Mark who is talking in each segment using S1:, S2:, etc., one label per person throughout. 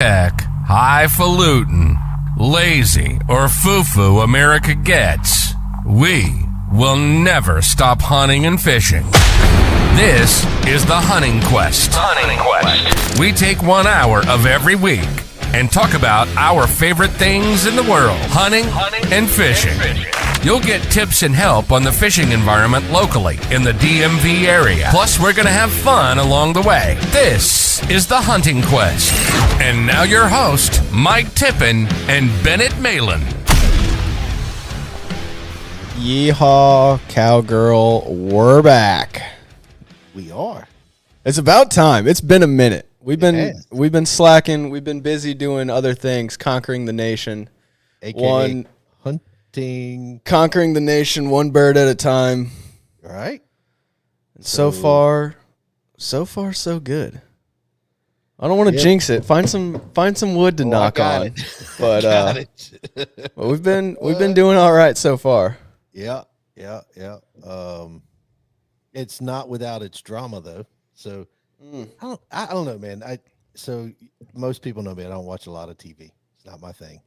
S1: Heck, highfalutin, lazy, or foo-foo America gets, we will never stop hunting and fishing. This is the Hunting Quest. We take 1 hour of every week and talk about our favorite things in the world, hunting and fishing. You'll get tips and help on the fishing environment locally in the DMV area. Plus, we're going to have fun along the way. This is the Hunting Quest. And now your host, Mike Tippin and Bennett Malin.
S2: Yeehaw, cowgirl, we're back.
S3: We are.
S2: It's about time. It's been a minute. We've been slacking. We've been busy doing other things, conquering the nation.
S3: AKA hunting.
S2: Conquering the nation one bird at a time.
S3: All right.
S2: So far, so good. I don't want to jinx it. Find some wood to knock on. But we've been doing all right so far.
S3: Yeah. It's not without its drama though. So I don't know, man. So most people know me. I don't watch a lot of TV. It's not my thing.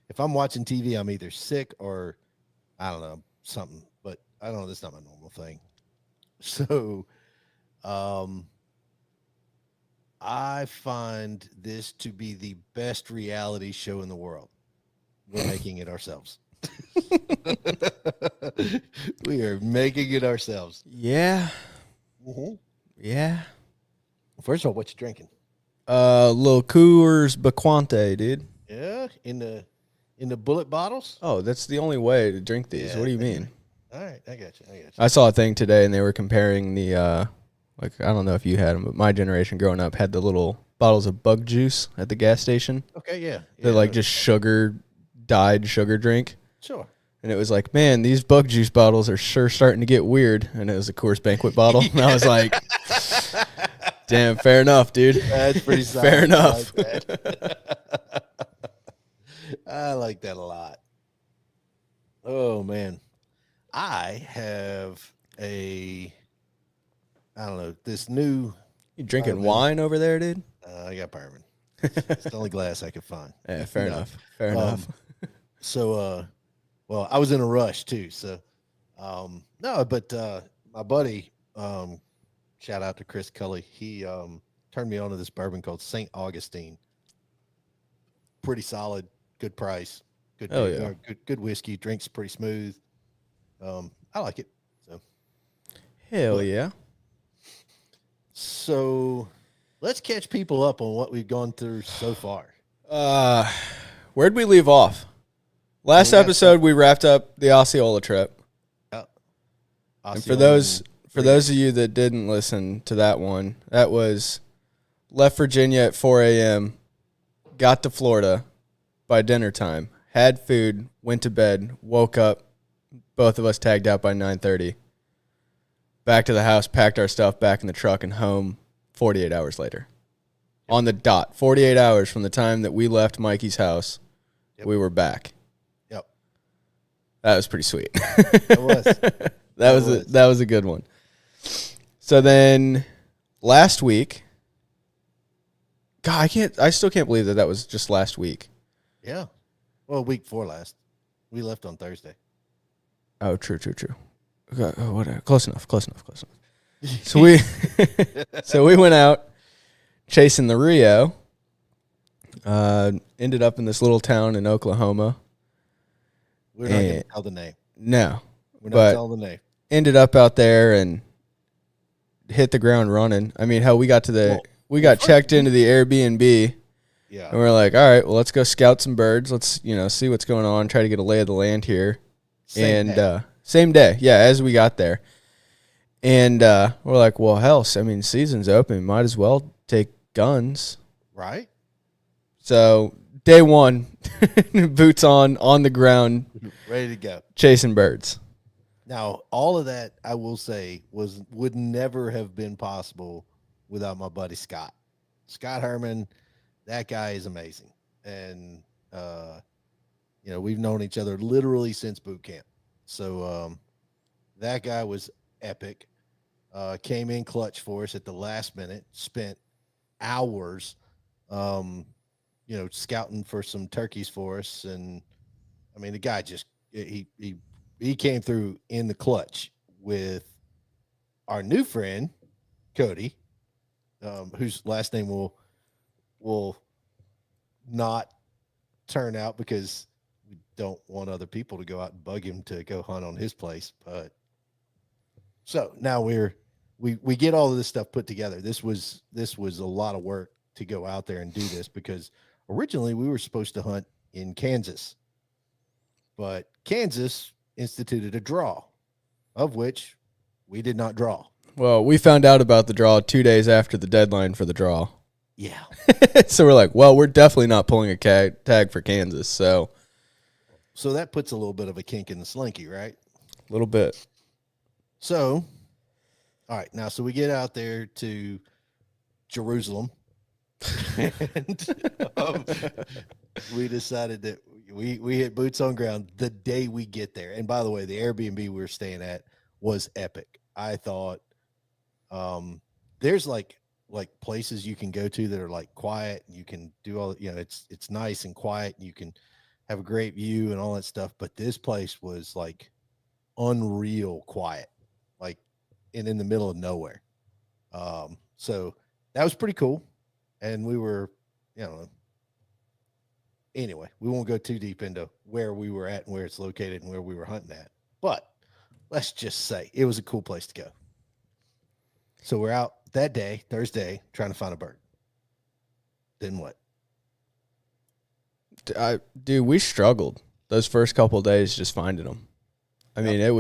S3: If I'm watching TV, I'm either sick or I don't know, something. But I don't know. That's not my normal thing. So, I find this to be the best reality show in the world. We're making it ourselves. We are making it ourselves.
S2: Yeah.
S3: Mm-hmm.
S2: Yeah.
S3: First of all, what you drinking?
S2: Little Coors Baquante, dude.
S3: Yeah, in the bullet bottles.
S2: Oh, that's the only way to drink these.
S3: Yeah,
S2: what do you mean?
S3: All right, I got you.
S2: I saw a thing today, and they were comparing the I don't know if you had them, but my generation growing up had the little bottles of bug juice at the gas station.
S3: Okay, yeah.
S2: They're like just dyed sugar drink.
S3: Sure.
S2: And it was like, man, these bug juice bottles are sure starting to get weird. And it was a Coors Banquet bottle. And I was like, damn, fair enough, dude.
S3: That's pretty solid.
S2: Fair enough.
S3: I like that a lot. Oh, man. I have I don't know, this new.
S2: You drinking wine over there, dude?
S3: I got bourbon. It's the only glass I could find.
S2: Yeah, fair enough. Fair enough.
S3: So, well, I was in a rush too. So, no, but my buddy, shout out to Chris Cully. He turned me on to this bourbon called St. Augustine. Pretty solid, good price, good whiskey. Drinks pretty smooth. I like it. So,
S2: hell yeah.
S3: So, let's catch people up on what we've gone through so far.
S2: Where'd we leave off? Last episode, we wrapped up the Osceola trip.
S3: Yep.
S2: And for those of you that didn't listen to that one, that was left Virginia at 4 a.m., got to Florida by dinner time, had food, went to bed, woke up, both of us tagged out by 9:30. Back to the house, packed our stuff back in the truck and home 48 hours later. Yep. On the dot, 48 hours from the time that we left Mikey's house, we were back.
S3: Yep.
S2: That was pretty sweet.
S3: It was.
S2: That was a good one. So then last week, God, I still can't believe that was just last week.
S3: Yeah. Well, week before last. We left on Thursday.
S2: Oh, true. Okay, whatever. Close enough. So we went out chasing the Rio. Ended up in this little town in Oklahoma.
S3: We're not going to tell the name.
S2: No.
S3: We're not telling the name.
S2: Ended up out there and hit the ground running. I mean, hell, we got checked into the Airbnb.
S3: Yeah.
S2: And we're like, all right, well, let's go scout some birds. Let's, see what's going on, try to get a lay of the land here. Same day. Yeah, as we got there. And we're like, well, hell, I mean, season's open. Might as well take guns.
S3: Right.
S2: So day one, boots on the ground.
S3: Ready to go.
S2: Chasing birds.
S3: Now, all of that, I will say, would never have been possible without my buddy Scott. Scott Herman, that guy is amazing. And, we've known each other literally since boot camp. So that guy was epic. Came in clutch for us at the last minute, spent hours scouting for some turkeys for us. And I mean, the guy just, he came through in the clutch with our new friend, Kody, whose last name will not turn out because we don't want other people to go out and bug him to go hunt on his place. But so now we get all of this stuff put together. This was a lot of work to go out there and do this, because originally we were supposed to hunt in Kansas, but Kansas instituted a draw, of which we did not draw.
S2: Well, we found out about the draw 2 days after the deadline for the draw.
S3: Yeah.
S2: So we're like, well, we're definitely not pulling a tag for Kansas. So
S3: that puts a little bit of a kink in the slinky, right?
S2: A little bit.
S3: So, all right. Now, so we get out there to Jerusalem, and we decided that we hit boots on ground the day we get there. And by the way, the Airbnb we were staying at was epic. I thought there's like places you can go to that are like quiet, and you can do all, it's nice and quiet, and you can have a great view and all that stuff. But this place was like unreal quiet, like in the middle of nowhere. So that was pretty cool. And we were, anyway, we won't go too deep into where we were at and where it's located and where we were hunting at, but let's just say it was a cool place to go. So we're out that day, Thursday, trying to find a bird. Then what?
S2: Dude, we struggled those first couple of days just finding them. I mean,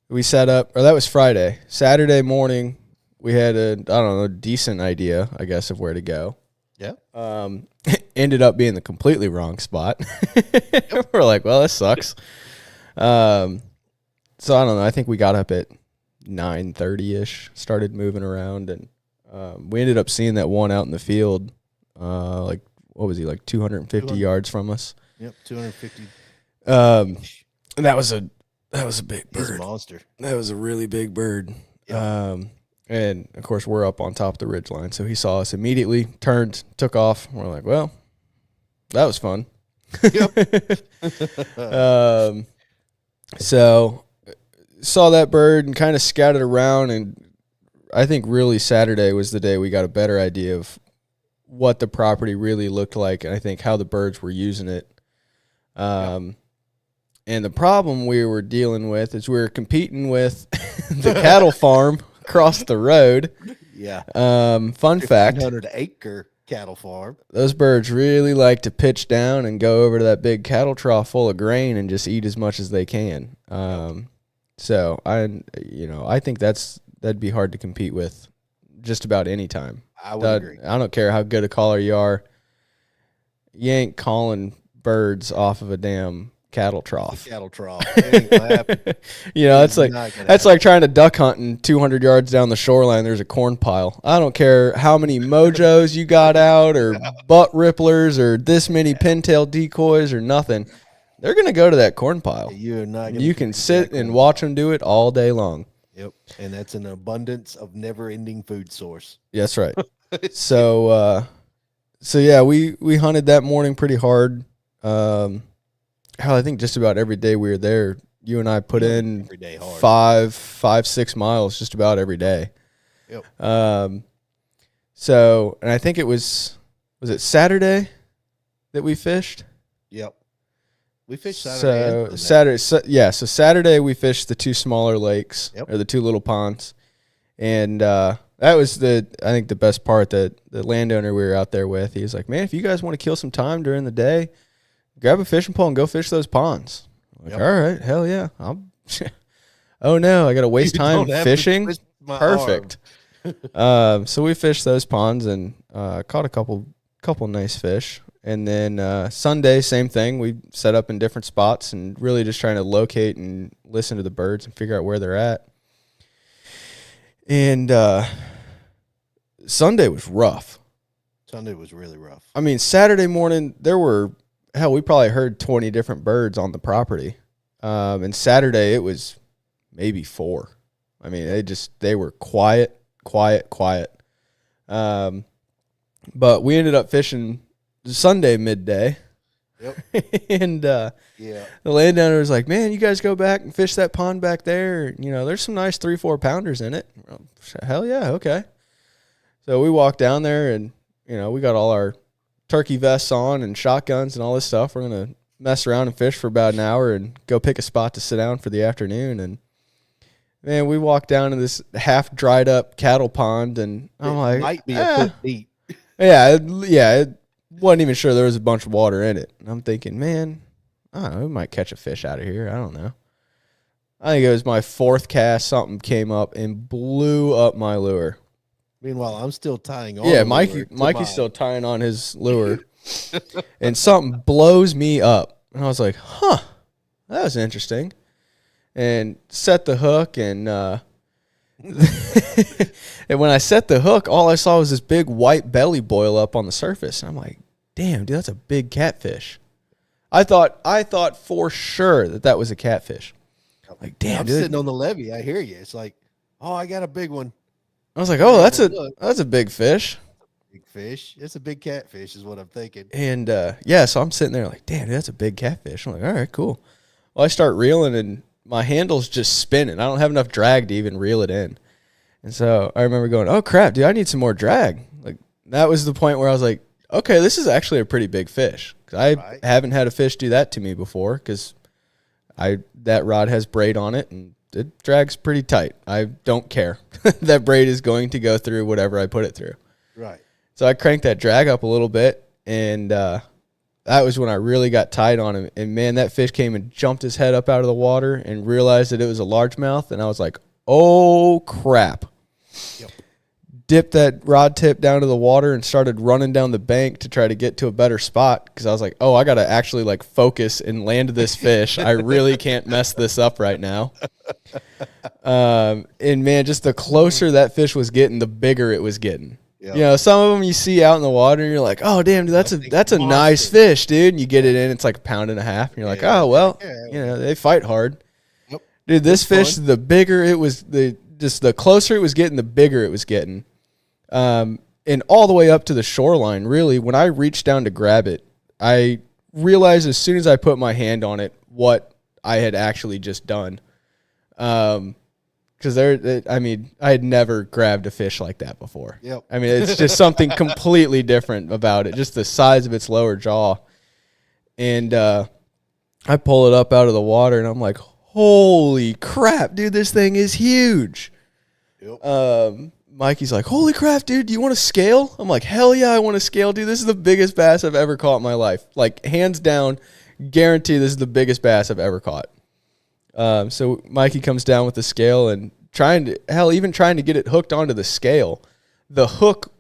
S2: we set up, or that was Friday. Saturday morning, we had a decent idea, I guess, of where to go.
S3: Yeah.
S2: Ended up being the completely wrong spot. We're like, well, this sucks. So I don't know. I think we got up at 9:30-ish, started moving around, and we ended up seeing that one out in the field, like, what was he, like 250 yards from us?
S3: Yep, 250.
S2: And that was a big bird.
S3: He's a monster.
S2: That was a really big bird.
S3: Yep.
S2: And of course we're up on top of the ridge line, so he saw us immediately, turned, took off. We're like, well, that was fun.
S3: Yep.
S2: So saw that bird and kind of scouted around, and I think really Saturday was the day we got a better idea of what the property really looked like, and I think how the birds were using it. And the problem we were dealing with is we were competing with the cattle farm across the road.
S3: Yeah.
S2: Fun fact,
S3: 100-acre cattle farm.
S2: those birds really like to pitch down and go over to that big cattle trough full of grain and just eat as much as they can. So I think that'd be hard to compete with just about any time.
S3: I would agree.
S2: I don't care how good a caller you are. You ain't calling birds off of a damn cattle trough.
S3: Cattle trough. It ain't gonna happen.
S2: That's like trying to duck hunt and 200 yards down the shoreline there's a corn pile. I don't care how many mojos you got out or butt ripplers or this many pintail decoys or nothing. They're going to go to that corn pile.
S3: You're not gonna
S2: You can sit and watch them do it all day long.
S3: Yep. And that's an abundance of never-ending food source.
S2: That's right. So yeah, we hunted that morning pretty hard. Hell, I think just about every day we were there, you and I put in
S3: every day hard.
S2: 5-6 miles just about every day.
S3: Yep.
S2: So, and I think was it Saturday that we fished?
S3: Yep. We fished Saturday.
S2: So Saturday we fished the two smaller lakes, or the two little ponds. And that was I think the best part, that the landowner we were out there with, he was like, man, if you guys want to kill some time during the day, grab a fishing pole and go fish those ponds. I'm like, all right, hell yeah. Oh no, I got to waste time fishing? Perfect. So we fished those ponds and caught a couple nice fish. And then Sunday, same thing. We set up in different spots and really just trying to locate and listen to the birds and figure out where they're at. And Sunday was rough.
S3: Sunday was really rough.
S2: I mean, Saturday morning, we probably heard 20 different birds on the property. And Saturday, it was maybe 4. I mean, they were quiet. But we ended up fishing Sunday midday.
S3: Yep.
S2: And the landowner was like, man, you guys go back and fish that pond back there. You know, there's some nice 3-4 pounders in it. Well, hell yeah, okay. So we walked down there and, you know, we got all our turkey vests on and shotguns and all this stuff. We're going to mess around and fish for about an hour and go pick a spot to sit down for the afternoon. And, man, we walked down to this half dried up cattle pond, and I'm like,
S3: might be a foot deep.
S2: Yeah, it wasn't even sure there was a bunch of water in it. And I'm thinking, man, I don't know, we might catch a fish out of here. I don't know. I think it was my fourth cast. Something came up and blew up my lure.
S3: Meanwhile, I'm still tying on.
S2: Yeah, Mikey's still tying on his lure. And something blows me up. And I was like, huh, that was interesting. And set the hook, and and when I set the hook, all I saw was this big white belly boil up on the surface. And I'm like, damn, dude, that's a big catfish. I thought for sure that was a catfish. Like, damn,
S3: I'm
S2: dude.
S3: sitting on the levee. I hear you. It's like, oh, I got a big one.
S2: I was like, oh, that's a big fish.
S3: Big fish. It's a big catfish is what I'm thinking.
S2: And so I'm sitting there like, damn, dude, that's a big catfish. I'm like, all right, cool. Well, I start reeling, and my handle's just spinning. I don't have enough drag to even reel it in. And so I remember going, oh, crap, dude, I need some more drag. Like, that was the point where I was like, okay, this is actually a pretty big fish. 'Cause I haven't had a fish do that to me before, because that rod has braid on it, and it drags pretty tight. I don't care. That braid is going to go through whatever I put it through.
S3: Right.
S2: So I cranked that drag up a little bit, and that was when I really got tight on him. And, man, that fish came and jumped his head up out of the water and realized that it was a largemouth, and I was like, oh, crap.
S3: Yep.
S2: Dipped that rod tip down to the water and started running down the bank to try to get to a better spot, because I was like, oh, I got to actually, like, focus and land this fish. I really can't mess this up right now. And, man, just the closer that fish was getting, the bigger it was getting. Yep. You know, some of them you see out in the water, and you're like, oh, damn, dude, that's a nice fish, dude. And you get it in, it's like a pound and a half. And you're like, oh, well, you know, they fight hard. Yep. Dude, this fish, the bigger it was, the closer it was getting, the bigger it was getting. And all the way up to the shoreline, really, when I reached down to grab it, I realized as soon as I put my hand on it what I had actually just done. Because I had never grabbed a fish like that before. Yep. I mean, it's just something completely different about it, just the size of its lower jaw. And I pull it up out of the water, and I'm like, holy crap, dude, this thing is huge. Yep. Mikey's like, holy crap, dude, do you want to scale? I'm like, hell yeah, I want to scale, dude. This is the biggest bass I've ever caught in my life. Like, hands down, guarantee this is the biggest bass I've ever caught. So Mikey comes down with the scale and trying to get it hooked onto the scale. The hook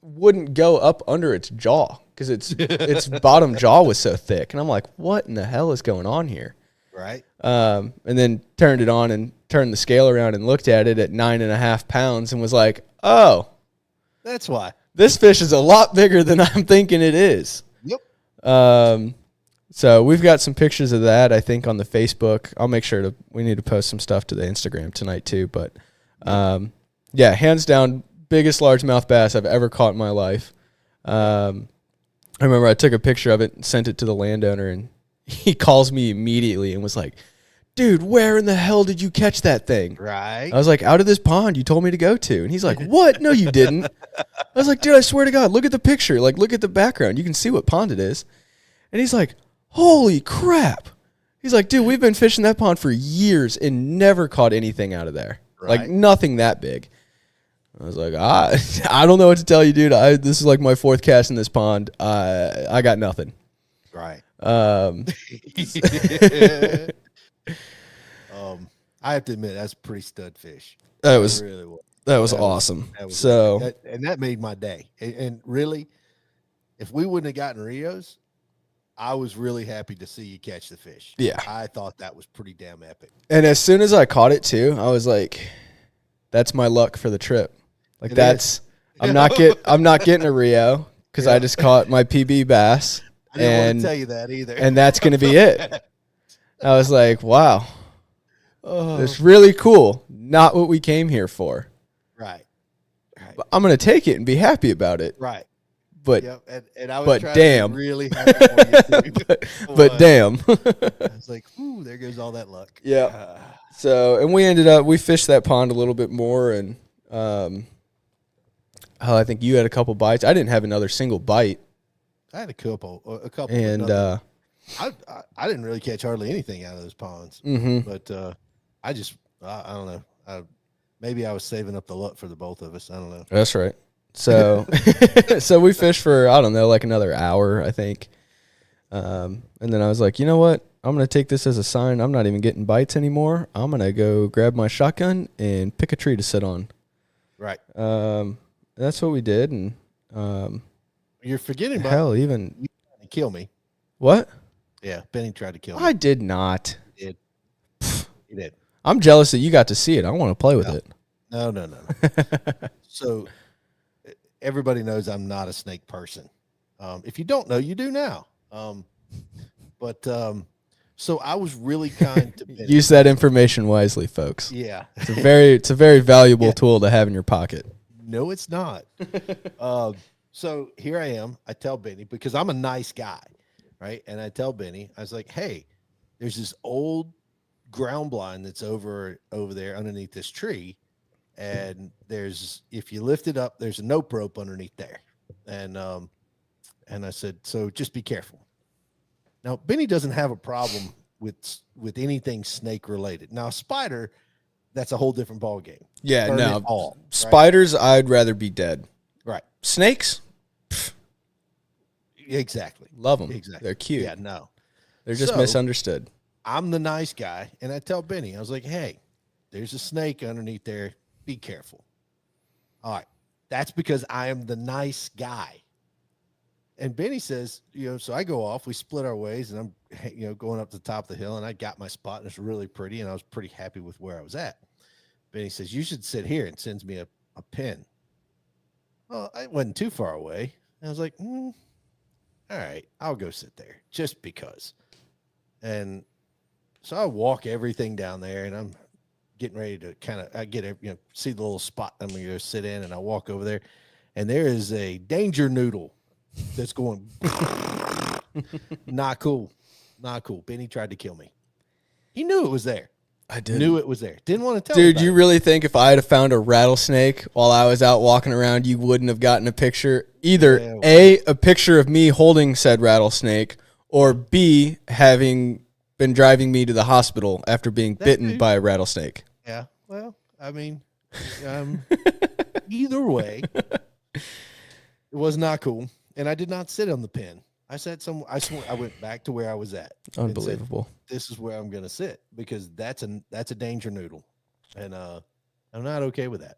S2: wouldn't go up under its jaw because its bottom jaw was so thick. And I'm like, what in the hell is going on here?
S3: Right.
S2: And then turned it on and turned the scale around and looked at it at 9.5 pounds and was like, oh,
S3: that's why
S2: this fish is a lot bigger than I'm thinking it is.
S3: Yep.
S2: So we've got some pictures of that, I think, on the Facebook. I'll make sure we need to post some stuff to the Instagram tonight too. But yeah, hands down, biggest largemouth bass I've ever caught in my life. I remember I took a picture of it and sent it to the landowner, and he calls me immediately and was like, dude, where in the hell did you catch that thing?
S3: Right.
S2: I was like, out of this pond you told me to go to. And he's like, what? No, you didn't. I was like, dude, I swear to God, look at the picture. Like, look at the background. You can see what pond it is. And he's like, holy crap. He's like, dude, we've been fishing that pond for years and never caught anything out of there. Right. Like, nothing that big. I was like, I don't know what to tell you, dude. This is like my fourth cast in this pond. I got nothing.
S3: Right. I have to admit, that's a pretty stud fish.
S2: That was awesome.
S3: That made my day. And really, if we wouldn't have gotten Rios, I was really happy to see you catch the fish.
S2: Yeah.
S3: I thought that was pretty damn epic.
S2: And as soon as I caught it too, I was like, that's my luck for the trip. Like, I'm not getting a Rio because I just caught my PB bass.
S3: I didn't want to tell you that either.
S2: And that's going to be it. I was like, wow. It's really cool. Not what we came here for.
S3: Right.
S2: I'm going to take it and be happy about it.
S3: Right.
S2: But,
S3: and I was
S2: but
S3: trying
S2: damn.
S3: to be really happy for you too.
S2: but damn.
S3: I was like, ooh, there goes all that luck.
S2: Yeah. So, and we fished that pond a little bit more, and I think you had a couple bites. I didn't have another single bite.
S3: I had a couple.
S2: And
S3: I didn't really catch hardly anything out of those ponds.
S2: Mm-hmm.
S3: But I don't know. Maybe I was saving up the luck for the both of us. I don't know.
S2: That's right. So, so we fished for, I don't know, like another hour, I think. And then I was like, you know what? I'm going to take this as a sign. I'm not even getting bites anymore. I'm going to go grab my shotgun and pick a tree to sit on.
S3: Right.
S2: That's what we did. And
S3: you're forgetting about
S2: hell, even
S3: you tried to kill me.
S2: What?
S3: Yeah, Benny tried to kill me.
S2: I did not.
S3: He did. He did.
S2: I'm jealous that you got to see it. I want to play with it.
S3: No. So everybody knows I'm not a snake person. If you don't know, you do now. So I was really kind to Bennett.
S2: Use that information wisely, folks.
S3: Yeah.
S2: It's a very valuable tool to have in your pocket.
S3: No, it's not. So here I am. I tell Benny, because I'm a nice guy, right? And I tell Benny, I was like, hey, there's this old ground blind that's over there underneath this tree. And if you lift it up, there's a nope rope underneath there. And I said, so just be careful. Now, Benny doesn't have a problem with anything snake related. Now, spider, that's a whole different ball game.
S2: Yeah,
S3: Burn
S2: no.
S3: it all, right?
S2: Spiders, I'd rather be dead.
S3: Right.
S2: Snakes?
S3: Exactly.
S2: Love them.
S3: Exactly.
S2: They're cute.
S3: Yeah, no.
S2: They're just misunderstood.
S3: I'm the nice guy, and I tell Benny, I was like, hey, there's a snake underneath there. Be careful. All right. That's because I am the nice guy. And Benny says, so I go off, we split our ways, and I'm, going up the top of the hill, and I got my spot, and it's really pretty, and I was pretty happy with where I was at. Benny says, you should sit here, and sends me a pin. Well, I wasn't too far away. And I was like, all right, I'll go sit there just because. And so I walk everything down there, and I'm getting ready to see the little spot I'm going to go sit in, and I walk over there, and there is a danger noodle that's going not cool. Benny tried to kill me. He knew it was there.
S2: I did.
S3: Knew it was there. Didn't want to tell
S2: Dude,
S3: me.
S2: you really think if I had found a rattlesnake while I was out walking around, you wouldn't have gotten a picture? Either a picture of me holding said rattlesnake, or B, having been driving me to the hospital after being bitten by a rattlesnake.
S3: Yeah. Well, I mean, either way, it was not cool. And I did not sit on the pin. I went back to where I was at.
S2: Unbelievable.
S3: Said, this is where I'm going to sit, because that's a danger noodle. And I'm not okay with that.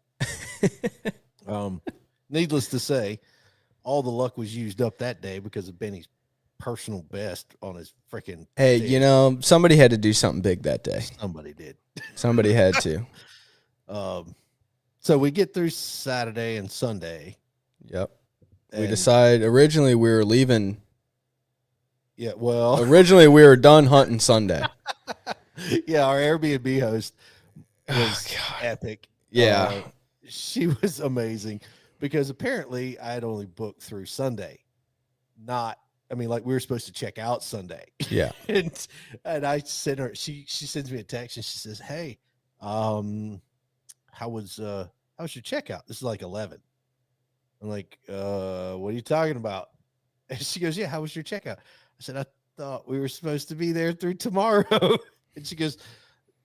S3: Needless to say, all the luck was used up that day because of Benny's personal best on his freaking.
S2: Hey,
S3: day.
S2: Somebody had to do something big that day.
S3: Somebody did.
S2: Somebody had to.
S3: So we get through Saturday and Sunday.
S2: Yep. We decide, originally we were leaving.
S3: Yeah, well.
S2: Originally we were done hunting Sunday.
S3: Yeah, our Airbnb host was epic.
S2: Yeah.
S3: She was amazing, because apparently I had only booked through Sunday. We were supposed to check out Sunday.
S2: Yeah.
S3: and I sent her, she sends me a text, and she says, hey, how was your checkout? This is like 11. I'm like, what are you talking about? And she goes, yeah, how was your checkout? I said, I thought we were supposed to be there through tomorrow. And she goes,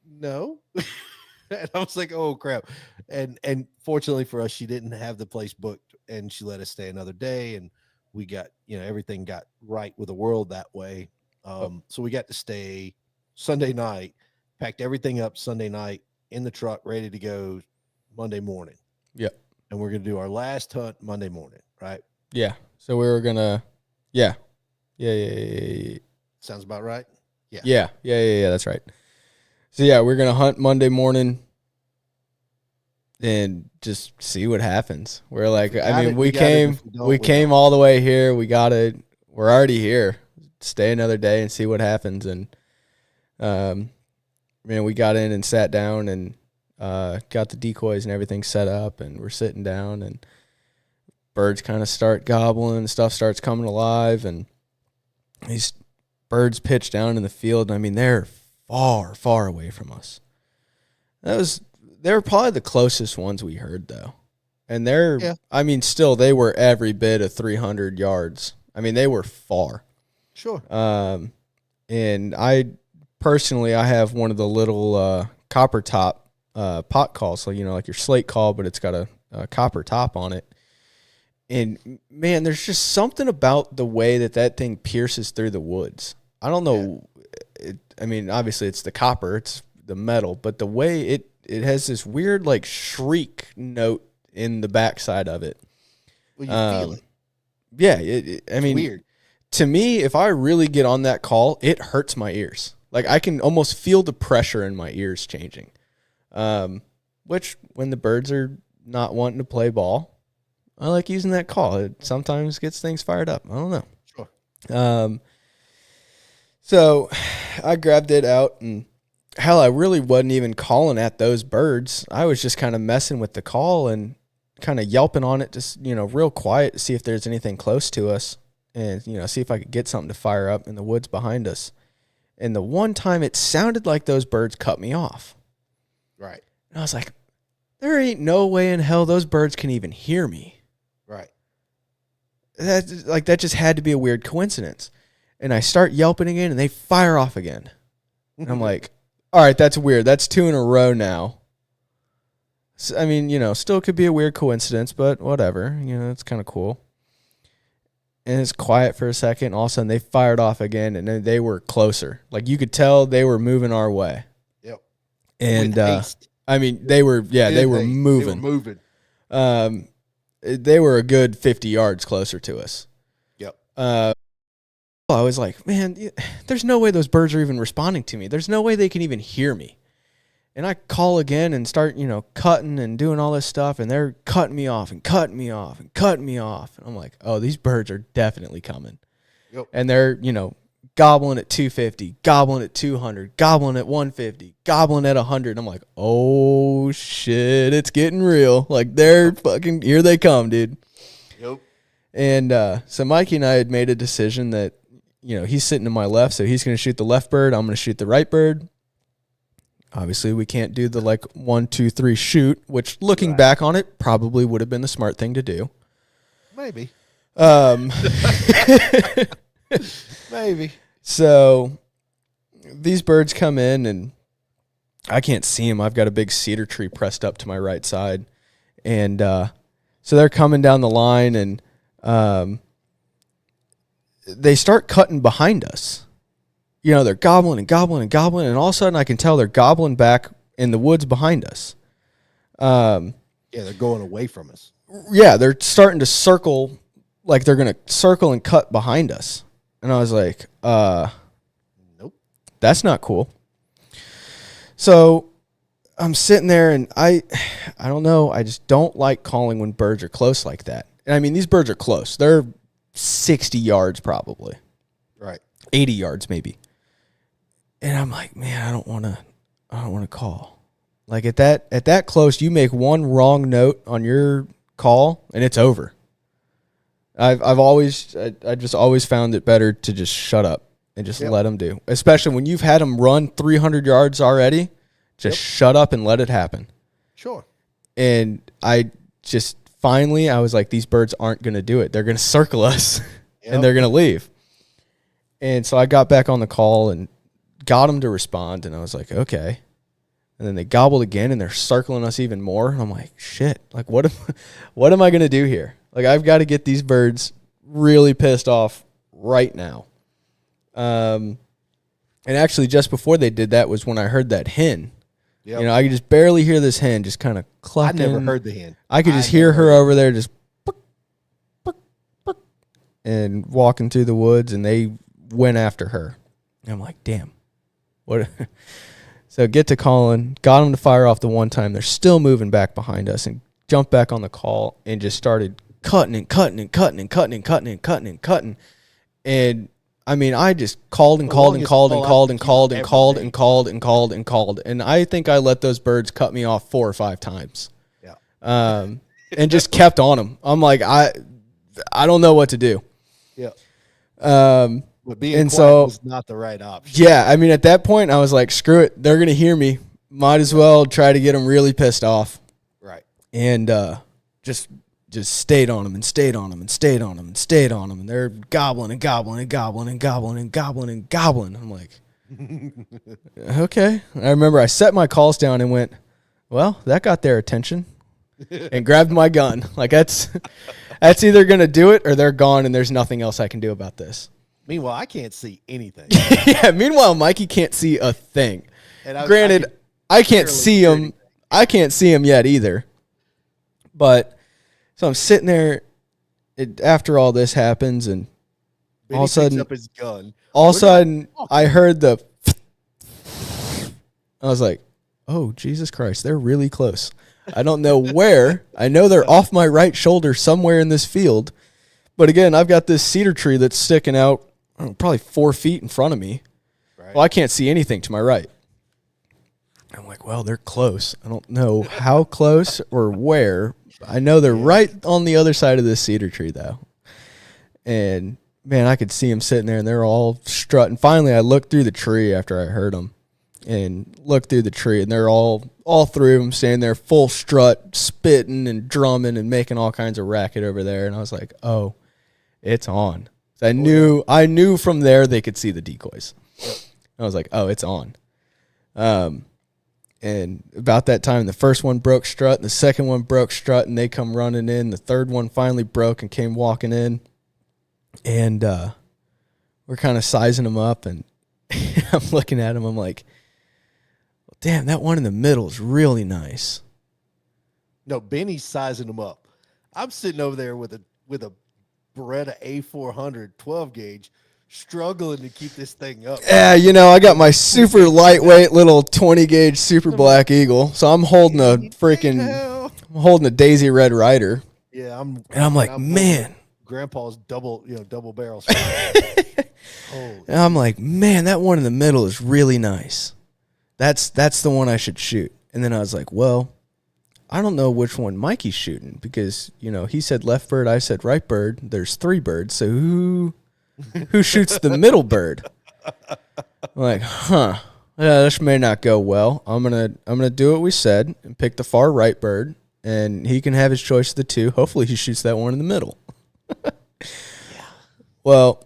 S3: no. And I was like, oh crap. And fortunately for us, she didn't have the place booked, and she let us stay another day, and we got, everything got right with the world that way. So we got to stay Sunday night, packed everything up Sunday night in the truck, ready to go Monday morning.
S2: Yep.
S3: And we're going to do our last hunt Monday morning, right?
S2: Yeah. So we were going to, yeah.
S3: Sounds about right?
S2: Yeah. That's right. So yeah, we're going to hunt Monday morning and just see what happens. We're like, we came all the way here. We're already here. Stay another day and see what happens. And, we got in and sat down, and got the decoys and everything set up, and we're sitting down, and birds kind of start gobbling, stuff starts coming alive, and these birds pitch down in the field. And I mean, they're far, far away from us. They were probably the closest ones we heard, though. And I mean, still, they were every bit of 300 yards. I mean, they were far.
S3: Sure.
S2: And I have one of the little copper top pot calls. So, like your slate call, but it's got a copper top on it. And, man, there's just something about the way that thing pierces through the woods. I don't know. Yeah. I mean, obviously, it's the copper. It's the metal. But the way it has this weird, like, shriek note in the backside of it.
S3: Well, you feel it.
S2: Yeah. I mean,
S3: weird.
S2: To me, if I really get on that call, it hurts my ears. Like, I can almost feel the pressure in my ears changing. Which, when the birds are not wanting to play ball, I like using that call. It sometimes gets things fired up. I don't know.
S3: Sure.
S2: So I grabbed it out, and hell, I really wasn't even calling at those birds. I was just kind of messing with the call and kind of yelping on it, just, real quiet to see if there's anything close to us and, see if I could get something to fire up in the woods behind us. And the one time it sounded like those birds cut me off.
S3: Right.
S2: And I was like, there ain't no way in hell those birds can even hear me.
S3: Right.
S2: That just had to be a weird coincidence. And I start yelping again, and they fire off again. And I'm like, all right, that's weird. That's 2 in a row now. So, I mean, still could be a weird coincidence, but whatever. It's kind of cool. And it's quiet for a second. All of a sudden, they fired off again, and then they were closer. Like, you could tell they were moving our way.
S3: Yep.
S2: And, I mean, they were moving.
S3: They were moving.
S2: They were a good 50 yards closer to us.
S3: Yep.
S2: I was like, man, there's no way those birds are even responding to me. There's no way they can even hear me. And I call again and start, cutting and doing all this stuff, and they're cutting me off and cutting me off and cutting me off. And I'm like, oh, these birds are definitely coming.
S3: Yep.
S2: And they're, gobbling at 250, gobbling at 200, gobbling at 150, gobbling at 100. I'm like, oh, shit, it's getting real. Like, they're fucking, here they come, dude.
S3: Yep.
S2: And so Mikey and I had made a decision that, he's sitting to my left, so he's going to shoot the left bird. I'm going to shoot the right bird. Obviously, we can't do the 1, 2, 3 shoot, which looking back on it probably would have been the smart thing to do.
S3: Maybe.
S2: Maybe. So these birds come in, and I can't see them. I've got a big cedar tree pressed up to my right side. And so they're coming down the line, and they start cutting behind us. They're gobbling and gobbling and gobbling, and all of a sudden I can tell they're gobbling back in the woods behind us.
S3: Yeah, they're going away from us.
S2: Yeah, they're starting to circle, like they're going to circle and cut behind us. And I was like,
S3: nope,
S2: that's not cool. So I'm sitting there, and I don't know. I just don't like calling when birds are close like that. And I mean, these birds are close. They're 60 yards probably.
S3: Right.
S2: 80 yards maybe. And I'm like, man, I don't want to call. Like at that close, you make one wrong note on your call and it's over. I just always found it better to just shut up and just let them do. Especially when you've had them run 300 yards already, just shut up and let it happen.
S3: Sure.
S2: And I was like, these birds aren't going to do it. They're going to circle us and they're going to leave. And so I got back on the call and got them to respond, and I was like, okay. And then they gobbled again, and they're circling us even more. And I'm like, shit, like what am I going to do here? Like, I've got to get these birds really pissed off right now. And actually, just before they did that was when I heard that hen. Yep. I could just barely hear this hen just kind of clucking.
S3: I never heard the hen.
S2: I could just hear her over there just and walking through the woods, and they went after her. And I'm like, damn. What? So get to calling, got them to fire off the one time. They're still moving back behind us, and jumped back on the call and just started cutting and cutting and cutting and cutting and cutting and cutting and cutting. And I mean, I just called and called and called and called and called and called and called and called and called. And I think I let those birds cut me off 4 or 5 times.
S3: Yeah.
S2: And just kept on them. I'm like, I don't know what to do.
S3: Yeah.
S2: But
S3: being quiet was not the right option.
S2: Yeah. I mean, at that point, I was like, screw it. They're going to hear me. Might as well try to get them really pissed off.
S3: Right.
S2: And just stayed on them and stayed on them and stayed on them and stayed on them. And they're gobbling and gobbling and gobbling and gobbling and gobbling and gobbling. I'm like, okay. I remember I set my calls down and went, well, that got their attention, and grabbed my gun. Like, that's either going to do it or they're gone and there's nothing else I can do about this.
S3: Meanwhile, I can't see anything.
S2: Yeah. Meanwhile, Mikey can't see a thing.
S3: And
S2: Granted, I can't see him. I can't see him yet either. But so I'm sitting there after all this happens, and
S3: Benny
S2: all of a sudden,
S3: picks up his gun.
S2: All of a sudden, I heard the. I was like, "Oh, Jesus Christ! They're really close." I don't know where. I know they're off my right shoulder somewhere in this field, but again, I've got this cedar tree that's sticking out, I don't know, probably 4 feet in front of me. Right. Well, I can't see anything to my right. I'm like, well, they're close. I don't know how close or where. I know they're right on the other side of this cedar tree, though. And, man, I could see them sitting there, and they're all strutting. Finally, I looked through the tree after I heard them and looked through the tree, and they're all 3 of them standing there full strut, spitting and drumming and making all kinds of racket over there. And I was like, oh, it's on. I knew from there they could see the decoys. I was like, oh, it's on. And about that time, the first one broke strut, and the second one broke strut, and they come running in. The third one finally broke and came walking in. And we're kind of sizing them up, and I'm looking at them. I'm like, damn, that one in the middle is really nice.
S3: No, Benny's sizing them up. I'm sitting over there with a Beretta A400 12 gauge, struggling to keep this thing up.
S2: Yeah, I got my super lightweight little 20 gauge Super Black Eagle, so I'm holding a Daisy Red Rider.
S3: Yeah,
S2: I'm like, man,
S3: Grandpa's double barrel.
S2: And I'm like, man, that one in the middle is really nice. That's the one I should shoot. And then I was like, well, I don't know which one Mikey's shooting, because he said left bird, I said right bird. There's 3 birds, so who shoots the middle bird? I'm like, yeah, this may not go well. I'm gonna do what we said and pick the far right bird, and he can have his choice of the 2. Hopefully, he shoots that one in the middle. Well,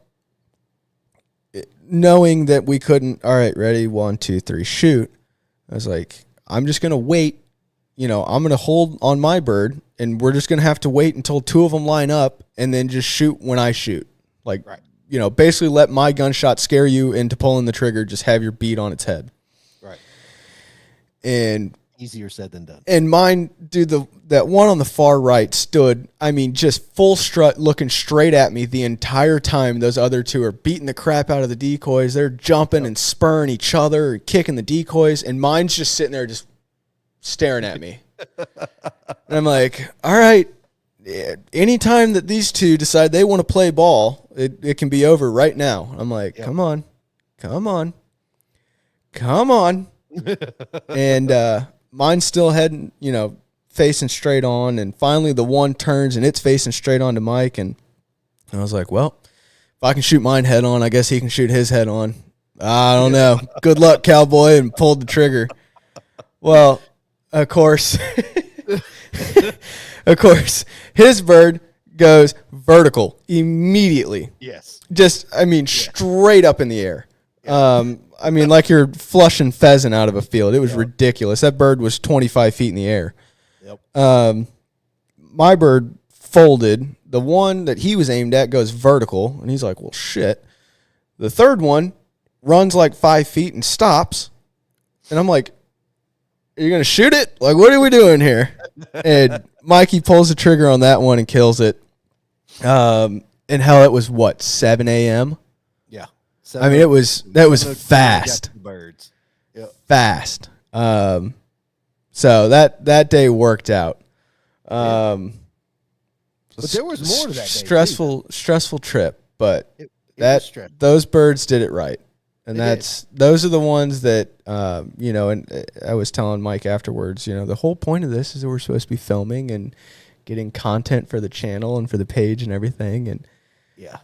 S2: knowing that we couldn't. All right, ready, 1, 2, 3, shoot. I was like, I'm just gonna wait. I'm gonna hold on my bird, and we're just gonna have to wait until 2 of them line up, and then just shoot when I shoot. Like, right. Basically let my gunshot scare you into pulling the trigger. Just have your bead on its head.
S3: Right.
S2: And
S3: easier said than done.
S2: And mine, dude, that one on the far right stood, just full strut, looking straight at me the entire time. Those other 2 are beating the crap out of the decoys. They're jumping and spurring each other, kicking the decoys, and mine's just sitting there just staring at me. And I'm like, all right, anytime that these 2 decide they want to play ball, it can be over right now. I'm like, come on. And mine's still heading, facing straight on. And finally the one turns and it's facing straight on to Mike. And I was like, well, if I can shoot mine head on, I guess he can shoot his head on. I don't know. Good luck, cowboy, and pulled the trigger. Well, of course, his bird goes vertical immediately.
S3: Yes.
S2: Just, straight up in the air. Yeah. Like you're flushing pheasant out of a field. It was ridiculous. That bird was 25 feet in the air. Yep. My bird folded. The one that he was aimed at goes vertical, and he's like, well, shit. The third one runs like 5 feet and stops, and I'm like, are you going to shoot it? Like, what are we doing here? And Mikey pulls the trigger on that one and kills it. And hell, it was 7 a.m.?
S3: Yeah.
S2: That was fast.
S3: Birds. Yep.
S2: Fast. So that day worked out.
S3: But there was more to that day.
S2: Stressful trip, but those birds did it right. And
S3: They
S2: those are the ones that, and I was telling Mike afterwards, the whole point of this is that we're supposed to be filming and getting content for the channel and for the page and everything. And
S3: yeah,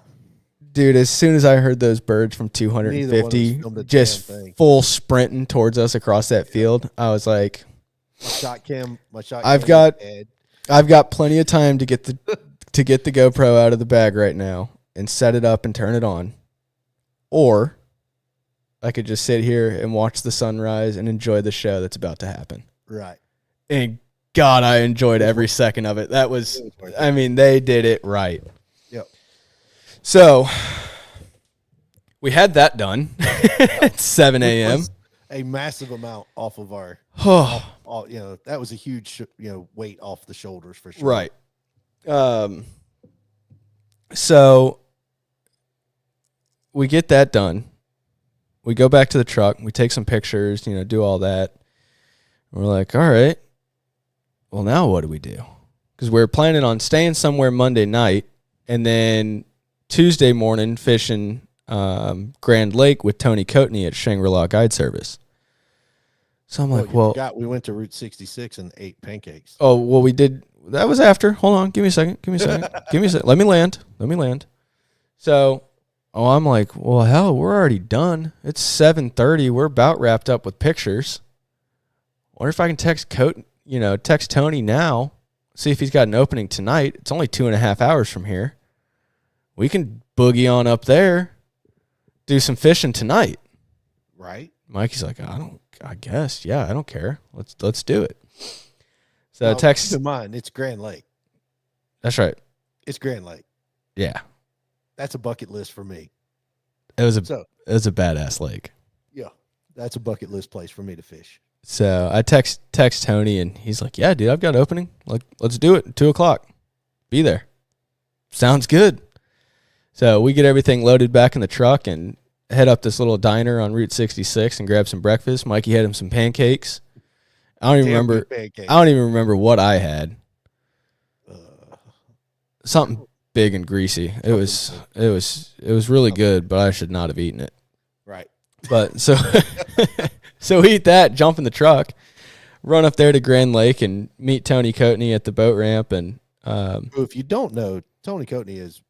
S2: dude, as soon as I heard those birds from 250 just full sprinting towards us across that field, I was like, I've got plenty of time to get the GoPro out of the bag right now and set it up and turn it on. Or I could just sit here and watch the sunrise and enjoy the show that's about to happen.
S3: Right.
S2: And God, I enjoyed every second of it. That was, they did it right.
S3: Yep.
S2: So we had that done at 7 a.m.
S3: A massive amount off of our, that was a huge, weight off the shoulders for sure.
S2: Right. So we get that done. We go back to the truck. We take some pictures, do all that. We're like, all right, well, now what do we do? Because we're planning on staying somewhere Monday night and then Tuesday morning fishing Grand Lake with Tony Kody at Shangri-La Guide Service. So I'm like,
S3: we went to Route 66 and ate pancakes.
S2: Oh, well, we did. That was after. Hold on. Give me a second. Give me a second. Let me land. So, I'm like, well, hell, we're already done. It's 7:30. We're about wrapped up with pictures. Wonder if I can text Tony now, see if he's got an opening tonight. It's only 2.5 hours from here. We can boogie on up there, do some fishing tonight.
S3: Right.
S2: Mikey's like, I guess. Yeah, I don't care. Let's do it. So
S3: now,
S2: text.
S3: keep in mind, it's Grand Lake.
S2: That's right.
S3: It's Grand Lake.
S2: Yeah.
S3: That's a bucket list for me.
S2: It was a badass lake.
S3: Yeah. That's a bucket list place for me to fish.
S2: So I text Tony and he's like, yeah, dude, I've got an opening. Like, let's do it. 2:00. Be there. Sounds good. So we get everything loaded back in the truck and head up this little diner on Route 66 and grab some breakfast. Mikey had him some pancakes. I don't even remember what I had. Something big and greasy. It was really good, but I should not have eaten it.
S3: Right.
S2: But so we eat that, jump in the truck, run up there to Grand Lake and meet Tony Kody at the boat ramp. And
S3: if you don't know, Tony Kody is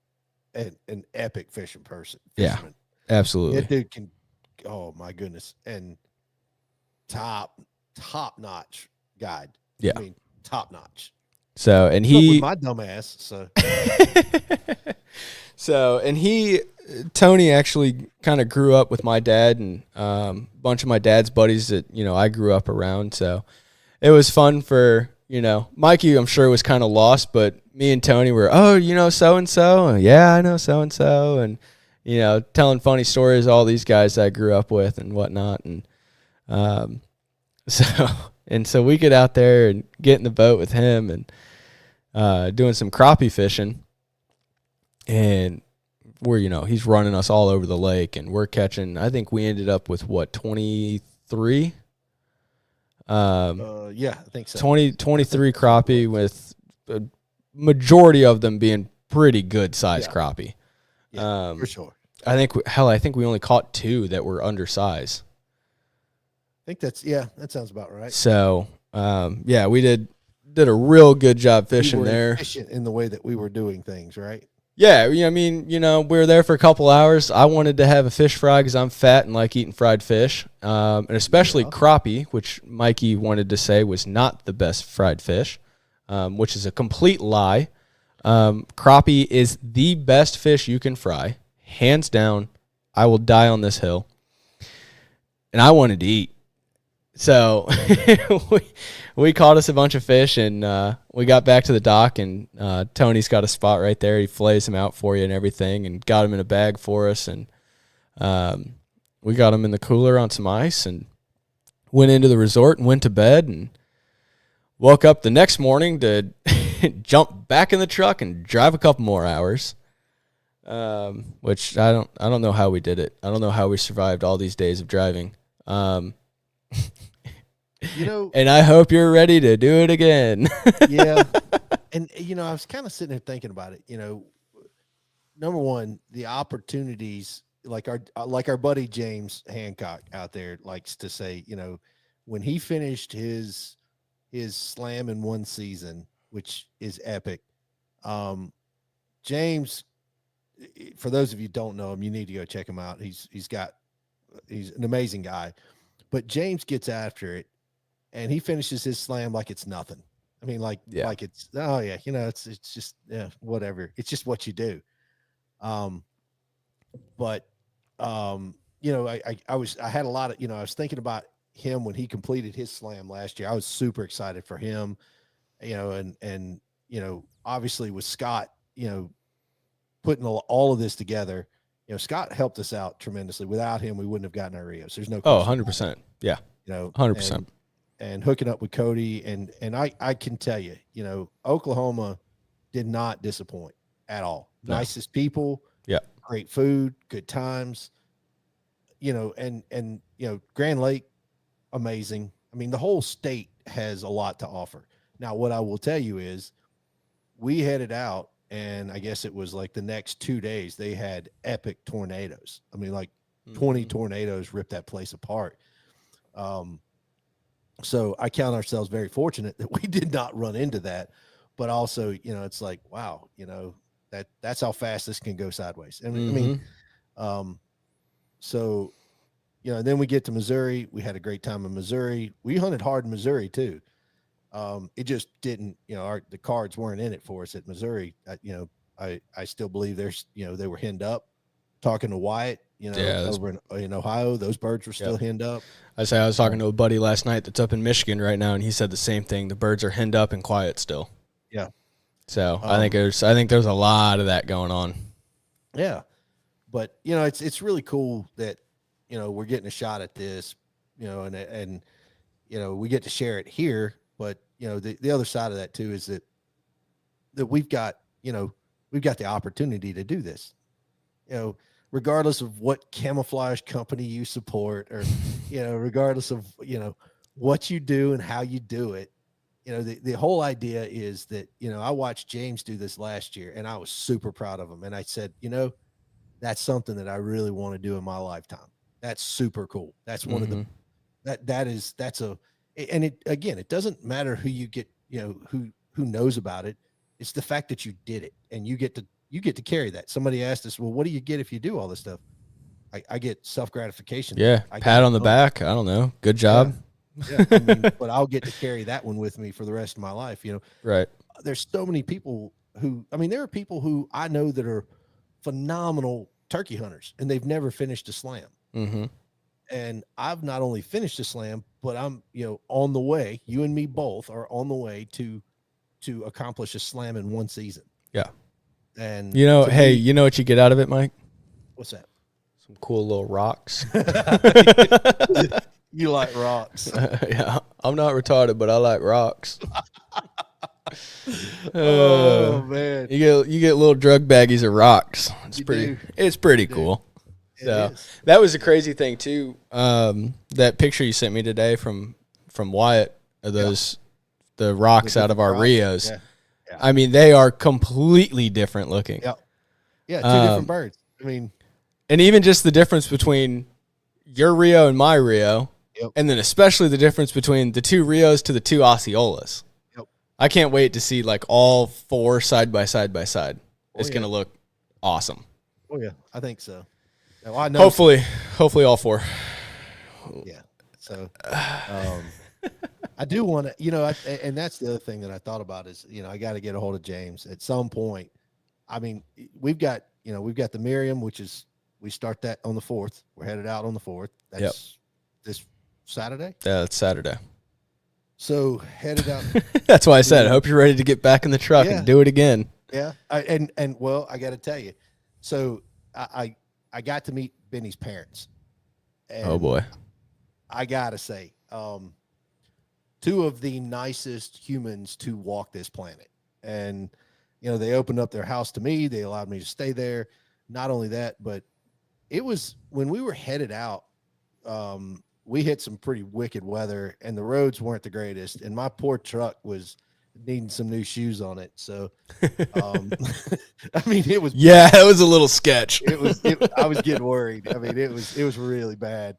S3: an epic fisherman.
S2: Yeah, absolutely.
S3: That dude can, oh my goodness, and top notch guide.
S2: Yeah,
S3: I mean top notch.
S2: So and
S3: with my dumb ass.
S2: So Tony actually kind of grew up with my dad and a bunch of my dad's buddies that I grew up around. So it was fun for Mikey. I'm sure was kind of lost, but me and Tony were so and so. Yeah, I know so and so, and telling funny stories. All these guys I grew up with and whatnot, and so we get out there and get in the boat with him and doing some crappie fishing. And we're, he's running us all over the lake and we're catching, I think we ended up with 23?
S3: Yeah, I think so.
S2: 23 crappie with a majority of them being pretty good sized crappie.
S3: Yeah, for sure.
S2: I think we only caught 2 that were undersized.
S3: I think that sounds about right.
S2: So, we did a real good job fishing there.
S3: Efficient in the way that we were doing things, right?
S2: Yeah, we were there for a couple hours. I wanted to have a fish fry because I'm fat and like eating fried fish, and especially crappie, which Mikey wanted to say was not the best fried fish, which is a complete lie. Crappie is the best fish you can fry, hands down. I will die on this hill. And I wanted to eat. So we caught us a bunch of fish, and we got back to the dock, and Tony's got a spot right there. He fillets them out for you and everything, and got them in a bag for us. And we got them in the cooler on some ice and went into the resort and went to bed and woke up the next morning to jump back in the truck and drive a couple more hours, which I don't know how we did it. I don't know how we survived all these days of driving. And I hope you're ready to do it again.
S3: Yeah. And, I was kind of sitting there thinking about it. number one, the opportunities, like our buddy James Hancock out there likes to say, when he finished his slam in one season, which is epic. James, for those of you who don't know him, you need to go check him out. He's an amazing guy, but James gets after it and he finishes his slam like it's nothing. I mean, like it's, oh yeah, it's just, whatever. It's just what you do. But I had a lot of, I was thinking about him when he completed his slam last year. I was super excited for him, and obviously with Scott, putting all of this together, Scott helped us out tremendously. Without him, we wouldn't have gotten our Rios. There's no question.
S2: 100%. Yeah.
S3: 100%. And hooking up with Kody. And I can tell you, Oklahoma did not disappoint at all. No. Nicest people.
S2: Yeah.
S3: Great food, good times, and Grand Lake, amazing. I mean, the whole state has a lot to offer. Now, what I will tell you is we headed out, and I guess it was like the next 2 days, they had epic tornadoes. I mean, like 20 tornadoes ripped that place apart. So I count ourselves very fortunate that we did not run into that, but also, it's like, wow, that's how fast this can go sideways. I mean, so, then we get to Missouri. We had a great time in Missouri. We hunted hard in Missouri too. It just didn't, the cards weren't in it for us at Missouri. I still believe they were henned up. Talking to Wyatt, over in Ohio, those birds were still henned up.
S2: I was talking to a buddy last night that's up in Michigan right now, and he said the same thing. The birds are henned up and quiet still.
S3: Yeah.
S2: So I think there's a lot of that going on.
S3: Yeah, but it's really cool that we're getting a shot at this, and we get to share it here. But the other side of that too is that we've got the opportunity to do this. Regardless of what camouflage company you support, or regardless of what you do and how you do it. The whole idea is that, I watched James do this last year and I was super proud of him. And I said, that's something that I really want to do in my lifetime. That's super cool. That's one of the, and it doesn't matter who you get, who knows about it. It's the fact that you did it and you get to carry that. Somebody asked us, well, what do you get if you do all this stuff? I get self-gratification.
S2: Yeah. Pat on the back. I don't know. Good job.
S3: Yeah. Yeah, but I'll get to carry that one with me for the rest of my life.
S2: Right.
S3: There's so many people there are people who I know that are phenomenal turkey hunters and they've never finished a slam.
S2: Mm-hmm.
S3: And I've not only finished a slam, but I'm, on the way, you and me both are on the way to accomplish a slam in one season.
S2: Yeah.
S3: And
S2: hey, you know what you get out of it, Mike?
S3: What's that?
S2: Some cool little rocks.
S3: You like rocks.
S2: Yeah, I'm not retarded, but I like rocks.
S3: Oh man,
S2: you get little drug baggies of rocks. It's pretty cool. So that was a crazy thing too. That picture you sent me today from Wyatt of the rocks out of our Rios.
S3: Yeah. Yeah.
S2: I mean, they are completely different looking.
S3: Yeah, two different birds. I mean,
S2: and even just the difference between your Rio and my Rio.
S3: Yep.
S2: And then especially the difference between the two Rios to the two Osceolas.
S3: Yep.
S2: I can't wait to see like all four side by side by side. It's going to look awesome.
S3: Oh yeah, I think so. Now, I know.
S2: Hopefully all four.
S3: Yeah. So, I do want to, and that's the other thing that I thought about is, I got to get a hold of James at some point. I mean, we've got the Miriam, which is, we start that on the 4th. We're headed out on the 4th. That's this Saturday?
S2: Yeah, it's Saturday.
S3: So headed out.
S2: That's why I said, I hope you're ready to get back in the truck and do it again.
S3: Yeah. I got to tell you. So I got to meet Benny's parents. And
S2: oh boy.
S3: I got to say, two of the nicest humans to walk this planet. And, they opened up their house to me. They allowed me to stay there. Not only that, but it was when we were headed out, we hit some pretty wicked weather and the roads weren't the greatest. And my poor truck was needing some new shoes on it. So, I mean, it was
S2: yeah, it was a little sketch.
S3: I was getting worried. I mean, it was really bad.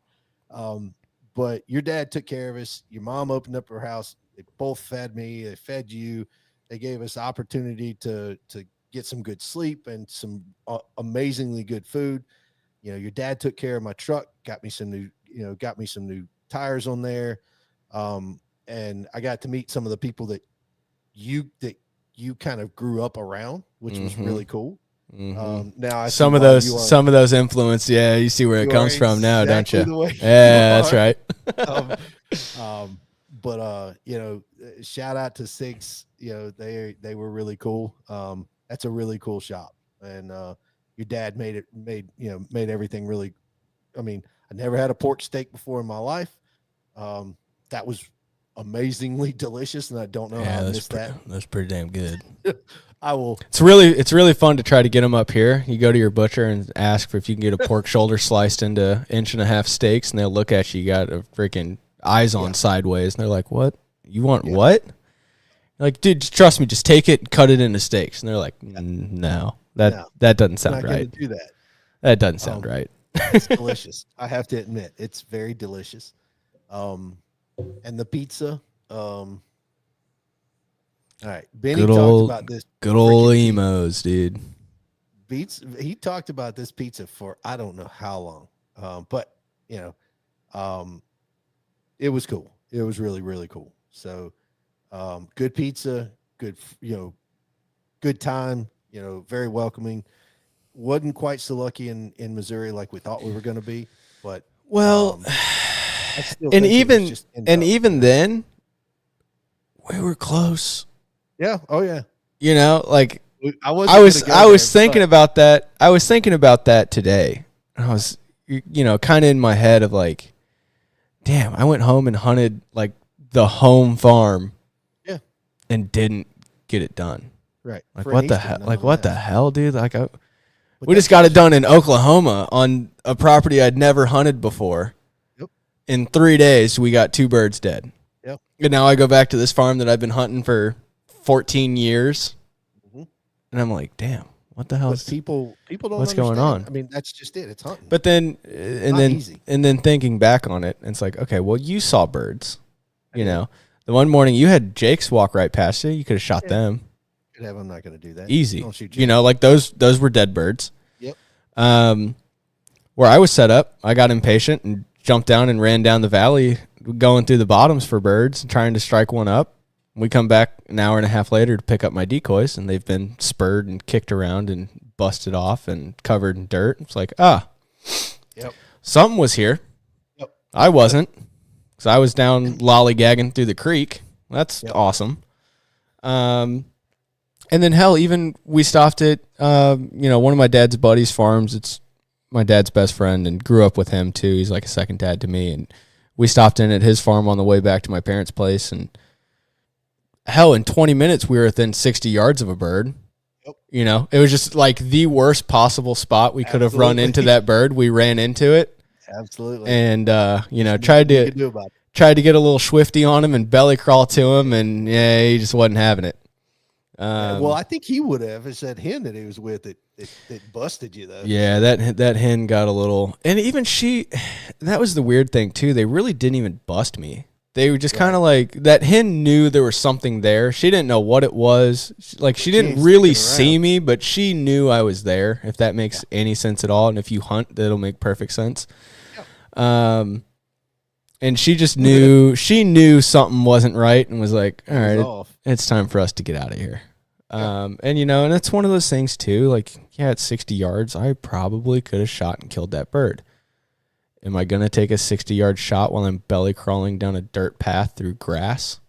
S3: But your dad took care of us. Your mom opened up her house. They both fed me. They fed you. They gave us opportunity to get some good sleep and some amazingly good food. You know, your dad took care of my truck, got me some new tires on there. And I got to meet some of the people that you kind of grew up around, which was really cool. Now
S2: some of those influence, yeah, you see where it comes from now, don't you? Yeah, that's right.
S3: But you know, shout out to Six. You know, they were really cool. That's a really cool shop, and your dad made everything really. I mean, I never had a pork steak before in my life. That was amazingly delicious, and I don't know how I missed that.
S2: That's pretty damn good.
S3: I will.
S2: It's really fun to try to get them up here. You go to your butcher and ask for if you can get a pork shoulder sliced into 1.5-inch steaks, and they'll look at you. You got a freaking eyes on sideways, and they're like, "What? You want what?" You're like, dude, just trust me. Just take it and cut it into steaks. And they're like, "No, that doesn't sound right.
S3: Do that.
S2: That doesn't sound right."
S3: It's delicious. I have to admit, it's very delicious. And the pizza. All right, Benny talked about this.
S2: Good old emos, dude.
S3: He talked about this pizza for I don't know how long, but you know, it was cool. It was really, really cool. So, good pizza, good time. You know, very welcoming. Wasn't quite so lucky in Missouri like we thought we were going to be, but
S2: and even then, we were close.
S3: Yeah. Oh yeah.
S2: You know, like
S3: I
S2: was thinking about that. I was thinking about that today. I was, kind of in my head of like, damn, I went home and hunted like the home farm.
S3: Yeah.
S2: And didn't get it done.
S3: Right.
S2: Like what the hell? Like what the hell, dude? Like we just got it done in Oklahoma on a property I'd never hunted before.
S3: Yep.
S2: In 3 days, we got 2 birds dead.
S3: Yep.
S2: And now I go back to this farm that I've been hunting for 14 years, and I'm like, damn, what the hell?
S3: People don't.
S2: What's going on?
S3: I mean, that's just it. It's hunting.
S2: But then, and then thinking back on it, it's like, okay, well, you saw birds. You know, the one morning you had Jake's walk right past you. You could have shot them.
S3: Could have. I'm not going to do that.
S2: Easy.
S3: Don't shoot
S2: you know, like those were dead birds.
S3: Yep.
S2: Where I was set up, I got impatient and jumped down and ran down the valley, going through the bottoms for birds, trying to strike one up. We come back an hour and a half later to pick up my decoys, and they've been spurred and kicked around and busted off and covered in dirt. It's like,
S3: yep,
S2: something was here.
S3: Yep.
S2: I wasn't, because I was down lollygagging through the creek. That's awesome. And then hell, even we stopped at one of my dad's buddies' farms. It's my dad's best friend, and grew up with him too. He's like a second dad to me, and we stopped in at his farm on the way back to my parents' place, and hell, in 20 minutes, we were within 60 yards of a bird.
S3: Yep.
S2: You know, it was just like the worst possible spot we could have run into that bird. We ran into it.
S3: Absolutely.
S2: And, tried to get a little swifty on him and belly crawl to him, and he just wasn't having it.
S3: Well, I think he would have. It's that hen that he was with that busted you, though.
S2: Yeah, that hen got a little, and even that was the weird thing too. They really didn't even bust me. They were just kind of like, that hen knew there was something there. She didn't know what it was. Like, she didn't really see me, but she knew I was there, if that makes any sense at all. And if you hunt, that'll make perfect sense. Yeah. And she just knew, she knew something wasn't right and was like, all right, it's time for us to get out of here. Yeah. And it's one of those things too. Like, at 60 yards, I probably could have shot and killed that bird. Am I going to take a 60-yard shot while I'm belly crawling down a dirt path through grass?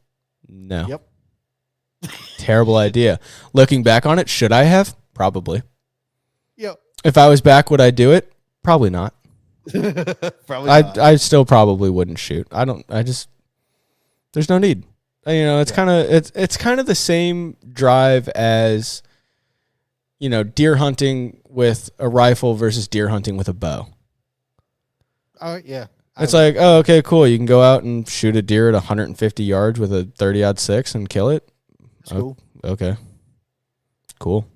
S2: No.
S3: Yep.
S2: Terrible idea. Looking back on it, should I have? Probably.
S3: Yep.
S2: If I was back, would I do it? Probably not.
S3: Probably not.
S2: I still probably wouldn't shoot. There's no need. It's kind of the same drive as, deer hunting with a rifle versus deer hunting with a bow.
S3: Yeah.
S2: It's like, oh, okay, cool. You can go out and shoot a deer at 150 yards with a 30-06 and kill it.
S3: It's cool.
S2: Okay. Cool.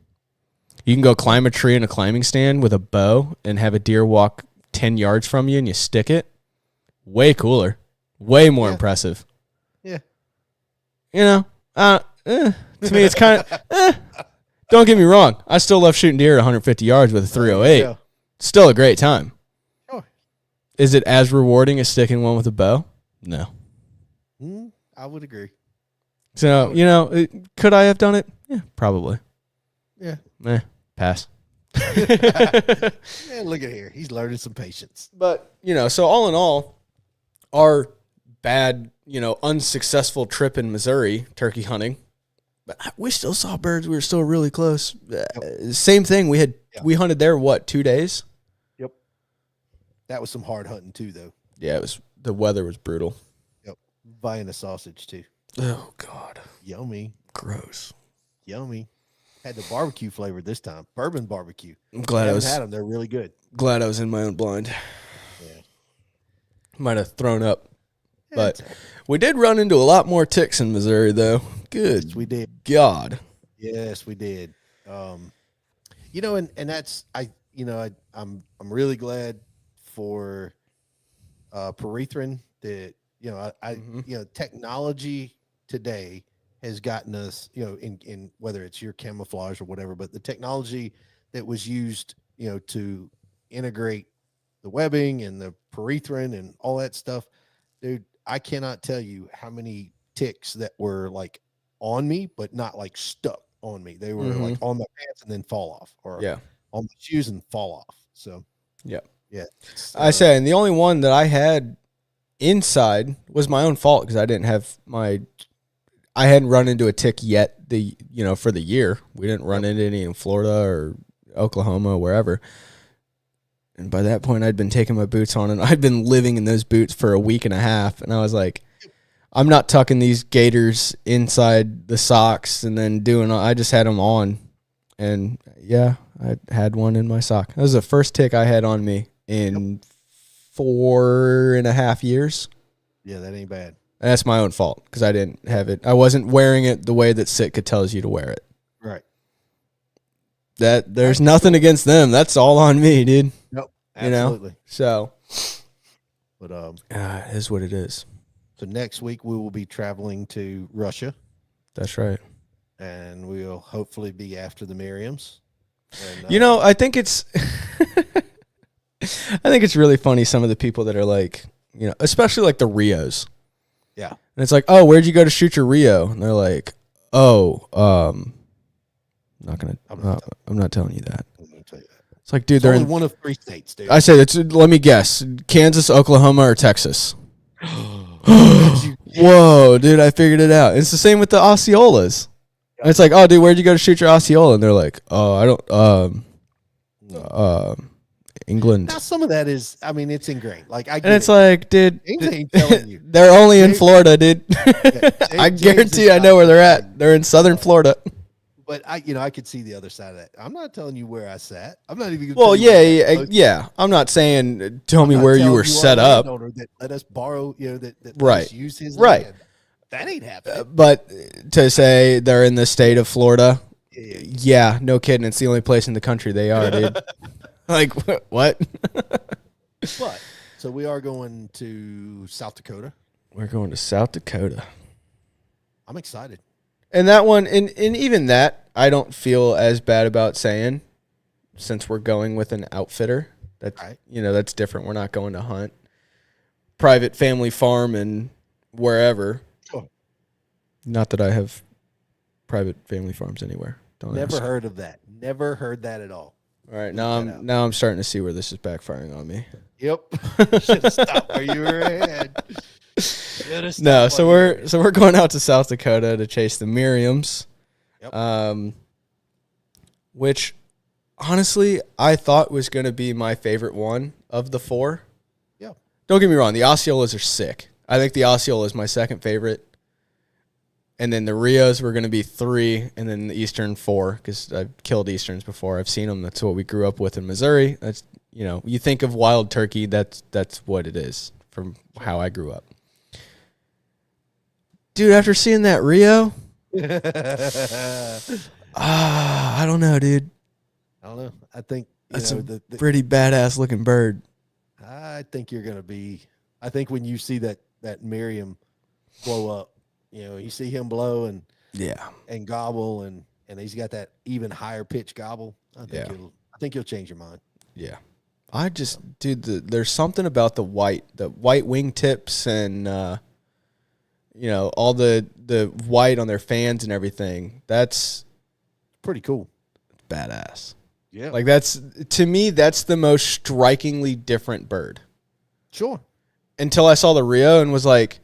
S2: You can go climb a tree in a climbing stand with a bow and have a deer walk 10 yards from you and you stick it. Way cooler. Way more impressive.
S3: Yeah.
S2: You know, to me, it's kind of, don't get me wrong. I still love shooting deer at 150 yards with a 308. Yeah. Still a great time.
S3: Sure.
S2: Is it as rewarding as sticking one with a bow? No.
S3: I would agree.
S2: So, you know, could I have done it? Yeah, probably.
S3: Yeah.
S2: Pass.
S3: Man, look at here. He's learning some patience.
S2: But, you know, so all in all, our bad, you know, unsuccessful trip in Missouri, turkey hunting, but we still saw birds. We were still really close. Same thing. We hunted there, 2 days?
S3: Yep. That was some hard hunting too, though.
S2: Yeah, the weather was brutal.
S3: Yep. Buying a sausage too.
S2: Oh, God.
S3: Yummy.
S2: Gross.
S3: Yummy. Had the barbecue flavor this time. Bourbon barbecue.
S2: I'm glad I
S3: had them. They're really good.
S2: Glad I was in my own blind.
S3: Yeah.
S2: Might have thrown up. But we did run into a lot more ticks in Missouri, though. Good.
S3: Yes, we did.
S2: God.
S3: Yes, we did. You know, and that's I'm really glad for permethrin that technology today has gotten us, you know, in whether it's your camouflage or whatever, but the technology that was used, you know, to integrate the webbing and the permethrin and all that stuff, dude, I cannot tell you how many ticks that were like on me, but not like stuck on me. They were like on my pants and then fall off, or on my shoes and fall off. So yeah.
S2: I say, and the only one that I had inside was my own fault because I hadn't run into a tick yet. For the year, we didn't run into any in Florida or Oklahoma, wherever. And by that point, I'd been taking my boots on, and I'd been living in those boots for a week and a half. And I was like, I'm not tucking these gaiters inside the socks and then I just had them on. And yeah, I had one in my sock. That was the first tick I had on me in 4.5 years.
S3: Yeah, that ain't bad.
S2: And that's my own fault because I didn't have it. I wasn't wearing it the way that Sitka tells you to wear it.
S3: Right.
S2: There's nothing against them. That's all on me, dude.
S3: Nope. Absolutely.
S2: You know? So,
S3: but
S2: it is what it is.
S3: So next week we will be traveling to Russia.
S2: That's right.
S3: And we'll hopefully be after the Merriams.
S2: And, I think it's really funny, some of the people that are like, you know, especially like the Rios.
S3: Yeah.
S2: And it's like, oh, where'd you go to shoot your Rio? And they're like, oh, I'm not telling you that. I'm going to tell you that. It's like, dude, they're
S3: only one of 3 states, dude.
S2: I say let me guess. Kansas, Oklahoma, or Texas. Whoa, dude, I figured it out. It's the same with the Osceolas. And it's like, oh, dude, where'd you go to shoot your Osceola? And they're like, oh, I don't, England.
S3: Now, some of that is, I mean, it's ingrained. Like, I get
S2: and it's
S3: it.
S2: like, dude,
S3: ain't telling you.
S2: They're only in Florida, dude. I guarantee I know where they're at. They're in southern Florida.
S3: But I could see the other side of that. I'm not telling you where I sat. I'm not even.
S2: Well, yeah. I'm not saying tell me where you were set up.
S3: That let us borrow, that
S2: right.
S3: Let us use his
S2: right.
S3: land. That ain't happening.
S2: But to say they're in the state of Florida, yeah, no kidding. It's the only place in the country they are, dude. Like what?
S3: But so we are going to South Dakota.
S2: We're going to South Dakota.
S3: I'm excited.
S2: And that one, and even that, I don't feel as bad about saying, since we're going with an outfitter. That's right. That's different. We're not going to hunt. Private family farm and wherever. Sure. Not that I have private family farms anywhere.
S3: Never heard of that. Never heard that at all.
S2: All right, now I'm starting to see where this is backfiring on me.
S3: Yep. Should have stopped where you were at.
S2: No, so we're going out to South Dakota to chase the Merriams. Yep. Which honestly I thought was going to be my favorite one of the 4.
S3: Yeah.
S2: Don't get me wrong, the Osceolas are sick. I think the Osceola is my second favorite. And then the Rios were going to be 3, and then the Eastern 4, because I've killed Easterns before. I've seen them. That's what we grew up with in Missouri. That's, you think of wild turkey, that's what it is from how I grew up. Dude, after seeing that Rio, I don't know, dude.
S3: I don't know. I think
S2: that's a pretty badass looking bird.
S3: I think you're gonna be. I think when you see that Miriam blow up, you see him blow and gobble and he's got that even higher pitch gobble. I think you'll change your mind.
S2: Yeah. I just, dude, there's something about the white wingtips and, all the white on their fans and everything. That's
S3: pretty cool.
S2: Badass.
S3: Yeah.
S2: Like to me, that's the most strikingly different bird.
S3: Sure.
S2: Until I saw the Rio and was like,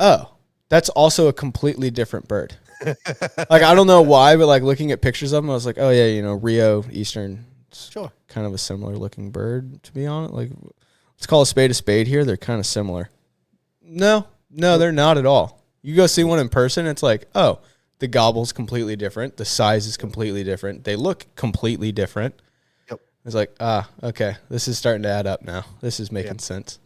S2: oh, that's also a completely different bird. Like, I don't know why, but like looking at pictures of them, I was like, oh yeah, Rio Eastern.
S3: Sure.
S2: Kind of a similar looking bird, to be honest. Like, let's call a spade here. They're kind of similar. No, they're not at all. You go see one in person, it's like, oh, the gobble's completely different. The size is completely different. They look completely different.
S3: Yep.
S2: It's like, okay, this is starting to add up now. This is making sense.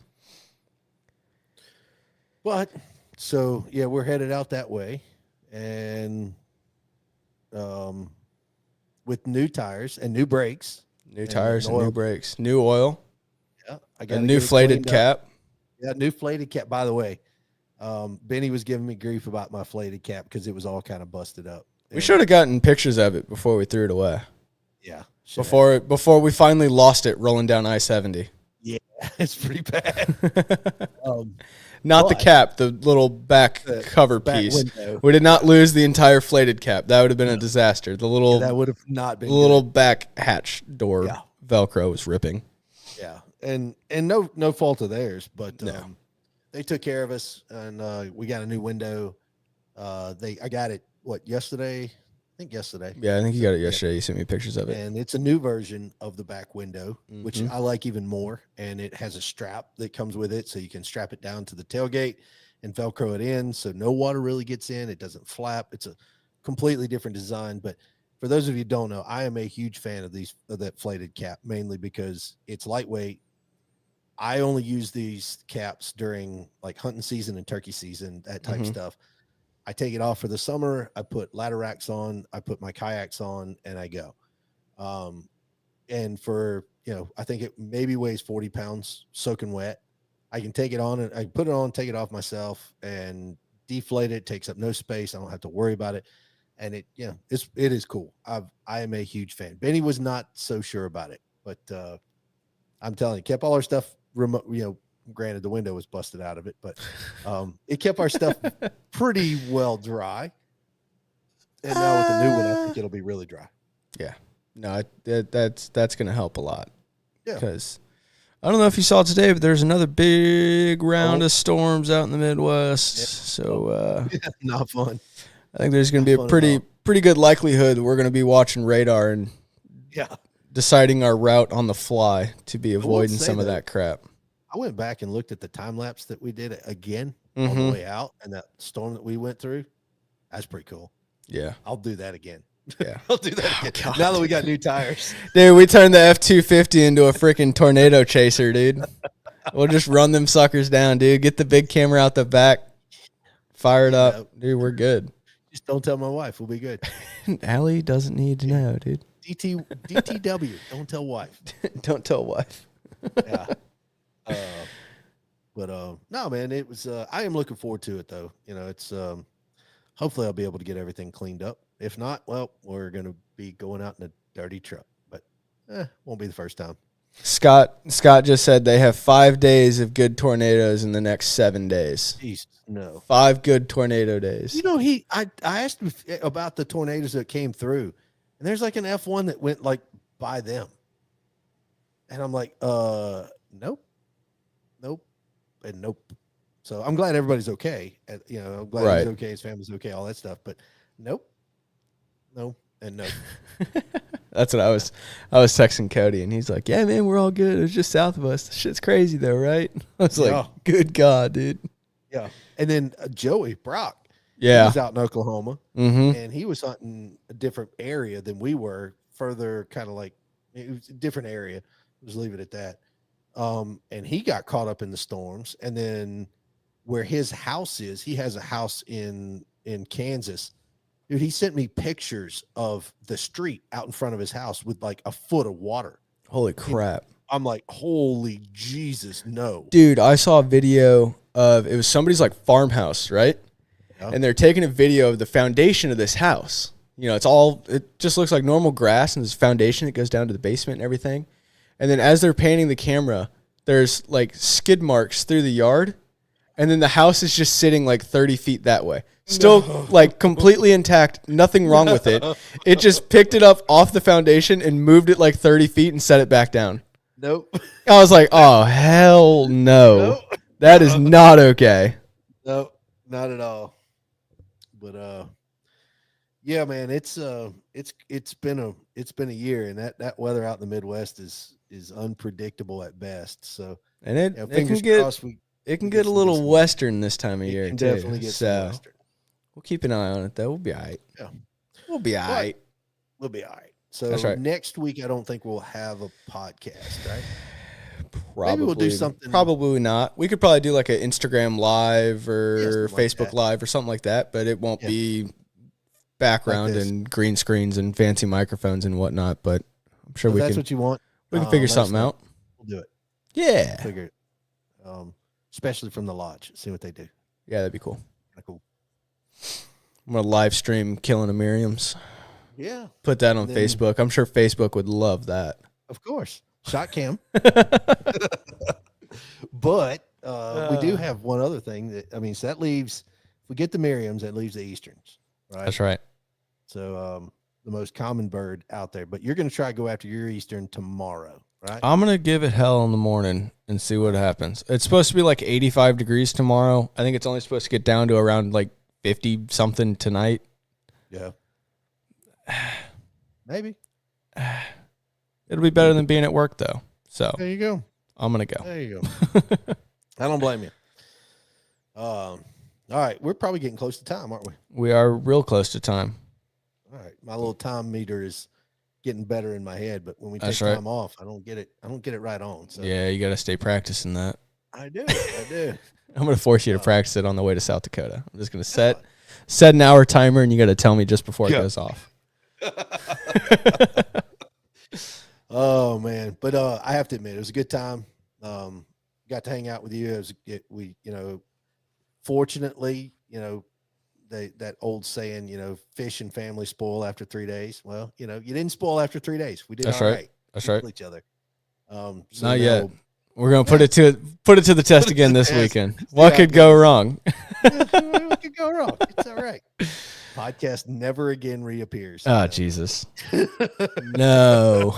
S3: But, so, yeah, we're headed out that way. And with new tires and new brakes.
S2: New tires and new brakes. New oil.
S3: Yeah.
S2: A new flated cap.
S3: Yeah, new flated cap. By the way, Benny was giving me grief about my flated cap because it was all kind of busted up.
S2: We should have gotten pictures of it before we threw it away.
S3: Yeah.
S2: Before we finally lost it rolling down I-70.
S3: Yeah, it's pretty bad.
S2: Not the cap, the little back cover piece.
S3: Window.
S2: We did not lose the entire flated cap. That would have been a disaster. The little
S3: that would have not been
S2: the little back hatch door Velcro was ripping.
S3: Yeah, and no fault of theirs, but they took care of us, and we got a new window. I got it yesterday. I think yesterday.
S2: Yeah, I think you got it yesterday. You sent me pictures of it.
S3: And it's a new version of the back window, which I like even more. And it has a strap that comes with it, so you can strap it down to the tailgate and Velcro it in, so no water really gets in. It doesn't flap. It's a completely different design. But for those of you who don't know, I am a huge fan of that flated cap, mainly because it's lightweight. I only use these caps during like hunting season and turkey season, that type stuff. I take it off for the summer. I put ladder racks on, I put my kayaks on, and I go. And for, I think it maybe weighs 40 pounds soaking wet. I can take it on and I put it on, take it off myself and deflate it. Takes up no space. I don't have to worry about it. And it is cool. I am a huge fan. Benny was not so sure about it, but I'm telling you, kept all our stuff remote, granted the window was busted out of it, but it kept our stuff pretty well dry. And now with the new one, I think it'll be really dry.
S2: Yeah. No, that's going to help a lot.
S3: Yeah.
S2: Because I don't know if you saw it today, but there's another big round of storms out in the Midwest. Yeah. So
S3: not fun.
S2: I think there's going to be a pretty good likelihood that we're going to be watching radar and deciding our route on the fly to be avoiding some of that crap.
S3: I went back and looked at the time lapse that we did again on the way out, and that storm that we went through. That's pretty cool.
S2: Yeah.
S3: I'll do that again.
S2: Yeah.
S3: I'll do that again. Now that we got new tires.
S2: Dude, we turned the F-250 into a freaking tornado chaser, dude. We'll just run them suckers down, dude. Get the big camera out the back. Fire it up. Dude, we're good.
S3: Just don't tell my wife. We'll be good.
S2: Allie doesn't need to know, dude.
S3: DTW. Don't tell wife.
S2: Don't tell wife.
S3: Yeah. But no, man, it was, I am looking forward to it though. It's, hopefully I'll be able to get everything cleaned up. If not, well, we're going to be going out in a dirty truck, but won't be the first time.
S2: Scott just said they have 5 days of good tornadoes in the next 7 days.
S3: Jeez, no.
S2: 5 good tornado days.
S3: I asked him about the tornadoes that came through, and there's like an F1 that went like by them. And I'm like, nope, and nope. So I'm glad everybody's okay. I'm glad he's okay, his family's okay, all that stuff. But nope, no, and no.
S2: That's what I was texting Kody, and he's like, "Yeah, man, we're all good. It was just south of us. Shit's crazy though, right?" I was like, "Good God, dude."
S3: Yeah. And then Joey Brock,
S2: he
S3: was out in Oklahoma,
S2: and
S3: he was hunting a different area than we were. Further, kind of like it was a different area. Just leave it at that. And he got caught up in the storms, and then where his house is, he has a house in in Kansas. Dude, he sent me pictures of the street out in front of his house with like a foot of water.
S2: Holy crap.
S3: And I'm like, holy Jesus, no.
S2: Dude, I saw a video of, it was somebody's like farmhouse, right?
S3: Yeah.
S2: And they're taking a video of the foundation of this house. You know, it just looks like normal grass, and there's a foundation that goes down to the basement and everything. And then as they're panning the camera, there's like skid marks through the yard. And then the house is just sitting like 30 feet that way. Still like completely intact, nothing wrong with it. It just picked it up off the foundation and moved it like 30 feet and set it back down.
S3: Nope.
S2: I was like, oh, hell no.
S3: Nope.
S2: That is not okay.
S3: Nope, not at all. But yeah, man, it's been a year, and that weather out in the Midwest is unpredictable at best. So,
S2: and it
S3: fingers
S2: can get
S3: crossed
S2: it can get a little western this time of year too.
S3: Definitely get some western.
S2: We'll keep an eye on it though. We'll be all right.
S3: Yeah,
S2: we'll be all right.
S3: We'll be all right. So
S2: That's right.
S3: Next week, I don't think we'll have a podcast, right?
S2: Probably.
S3: Maybe we'll do something.
S2: Probably not. We could probably do like an Instagram live or Facebook
S3: like
S2: live or something like that, but it won't be background
S3: like
S2: and green screens and fancy microphones and whatnot. But I'm sure
S3: that's what you want.
S2: We can figure something out.
S3: We'll do it.
S2: Yeah.
S3: Figure it. Especially from the lodge. See what they do.
S2: Yeah, that'd be cool.
S3: Cool.
S2: I'm gonna live stream Killing of Miriam's.
S3: Yeah.
S2: Put that on Facebook. I'm sure Facebook would love that.
S3: Of course. Shot cam. But we do have one other thing so that leaves, if we get the Miriam's, that leaves the Easterns, right?
S2: That's right.
S3: So the most common bird out there, but you're going to try to go after your Eastern tomorrow, right?
S2: I'm going to give it hell in the morning and see what happens. It's supposed to be like 85 degrees tomorrow. I think it's only supposed to get down to around like 50 something tonight.
S3: Yeah. Maybe.
S2: It'll be better than being at work though. So
S3: there you go.
S2: I'm going to go.
S3: There you go. I don't blame you. All right. We're probably getting close to time, aren't we?
S2: We are real close to time.
S3: All right. My little time meter is getting better in my head, but when we take
S2: That's right.
S3: time off, I don't get it right on. So
S2: Yeah, you got to stay practicing that.
S3: I do.
S2: I'm going to force you to practice it on the way to South Dakota. I'm just going to set an hour timer, and you got to tell me just before it goes off.
S3: Oh man. But I have to admit, it was a good time. Got to hang out with you. Fortunately, that old saying, fish and family spoil after 3 days. Well, you didn't spoil after 3 days. We did all right.
S2: That's right.
S3: Each other.
S2: So not yet. We're gonna put it to the test again this weekend. What could go wrong?
S3: What could go wrong? It's all right. Podcast never again reappears.
S2: Oh, Jesus. No.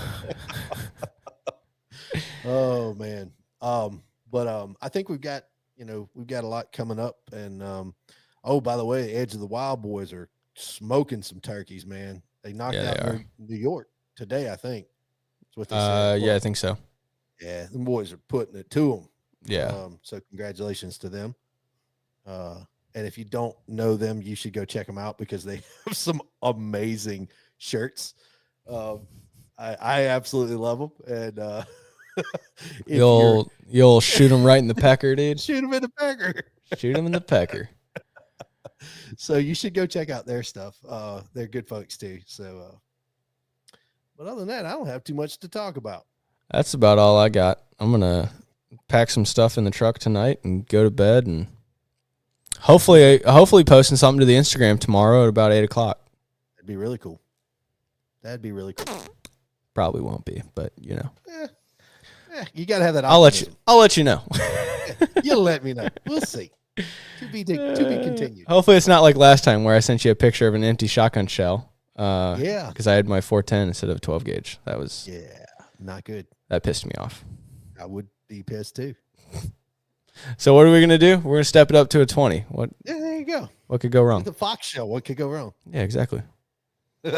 S3: Oh man. But I think we've got a lot coming up, and by the way, Edge of the Wild Boys are smoking some turkeys, man. They knocked out New York today, I think. That's what they said.
S2: Yeah, I think so.
S3: Yeah, the boys are putting it to them.
S2: Yeah.
S3: So congratulations to them. And if you don't know them, you should go check them out because they have some amazing shirts. I absolutely love them. And
S2: you'll shoot them right in the pecker, dude.
S3: Shoot them in the pecker.
S2: Shoot them in the pecker.
S3: So you should go check out their stuff. They're good folks too. So, but other than that, I don't have too much to talk about.
S2: That's about all I got. I'm gonna pack some stuff in the truck tonight and go to bed, and hopefully posting something to the Instagram tomorrow at about 8:00.
S3: That'd be really cool.
S2: Probably won't be, but
S3: you gotta have that.
S2: I'll let you know.
S3: You'll let me know. We'll see. To be continued.
S2: Hopefully it's not like last time where I sent you a picture of an empty shotgun shell. Because I had my 410 instead of 12 gauge. That was
S3: not good.
S2: That pissed me off.
S3: I would be pissed too.
S2: So what are we gonna do? We're gonna step it up to a 20. What?
S3: Yeah, there you go.
S2: What could go wrong?
S3: The Fox show. What could go wrong?
S2: Yeah, exactly.
S3: All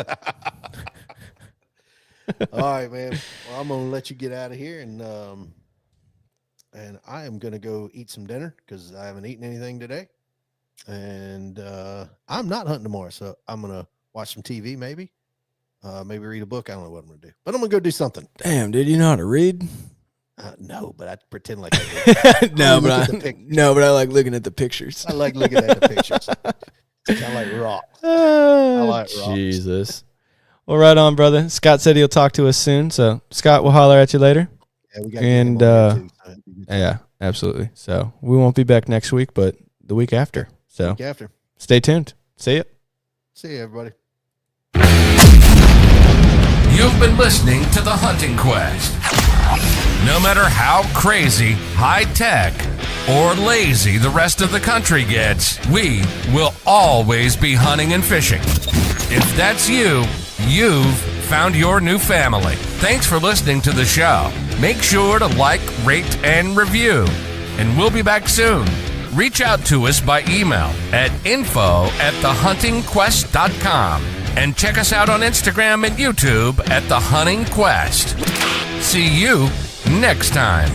S3: right, man. Well, I'm gonna let you get out of here, and I am gonna go eat some dinner because I haven't eaten anything today, and I'm not hunting tomorrow, so I'm gonna watch some TV, maybe read a book. I don't know what I'm gonna do, but I'm gonna go do something.
S2: Damn, dude, you know how to read?
S3: No, but I pretend like I do.
S2: No, but I like looking at the pictures.
S3: I like looking at the pictures. Kind of like rock. I like rocks.
S2: Jesus. Well, right on, brother. Scott said he'll talk to us soon. So, Scott, we'll holler at you later.
S3: Yeah, we got
S2: yeah, absolutely. So, we won't be back next week, but the week after. So, stay tuned. See ya.
S3: See you, everybody.
S1: You've been listening to The Hunting Quest. No matter how crazy, high-tech, or lazy the rest of the country gets, we will always be hunting and fishing. If that's you, you've found your new family. Thanks for listening to the show. Make sure to like, rate, and review. And we'll be back soon. Reach out to us by email at info@thehuntingquest.com. And check us out on Instagram and YouTube at The Hunting Quest. See you next time.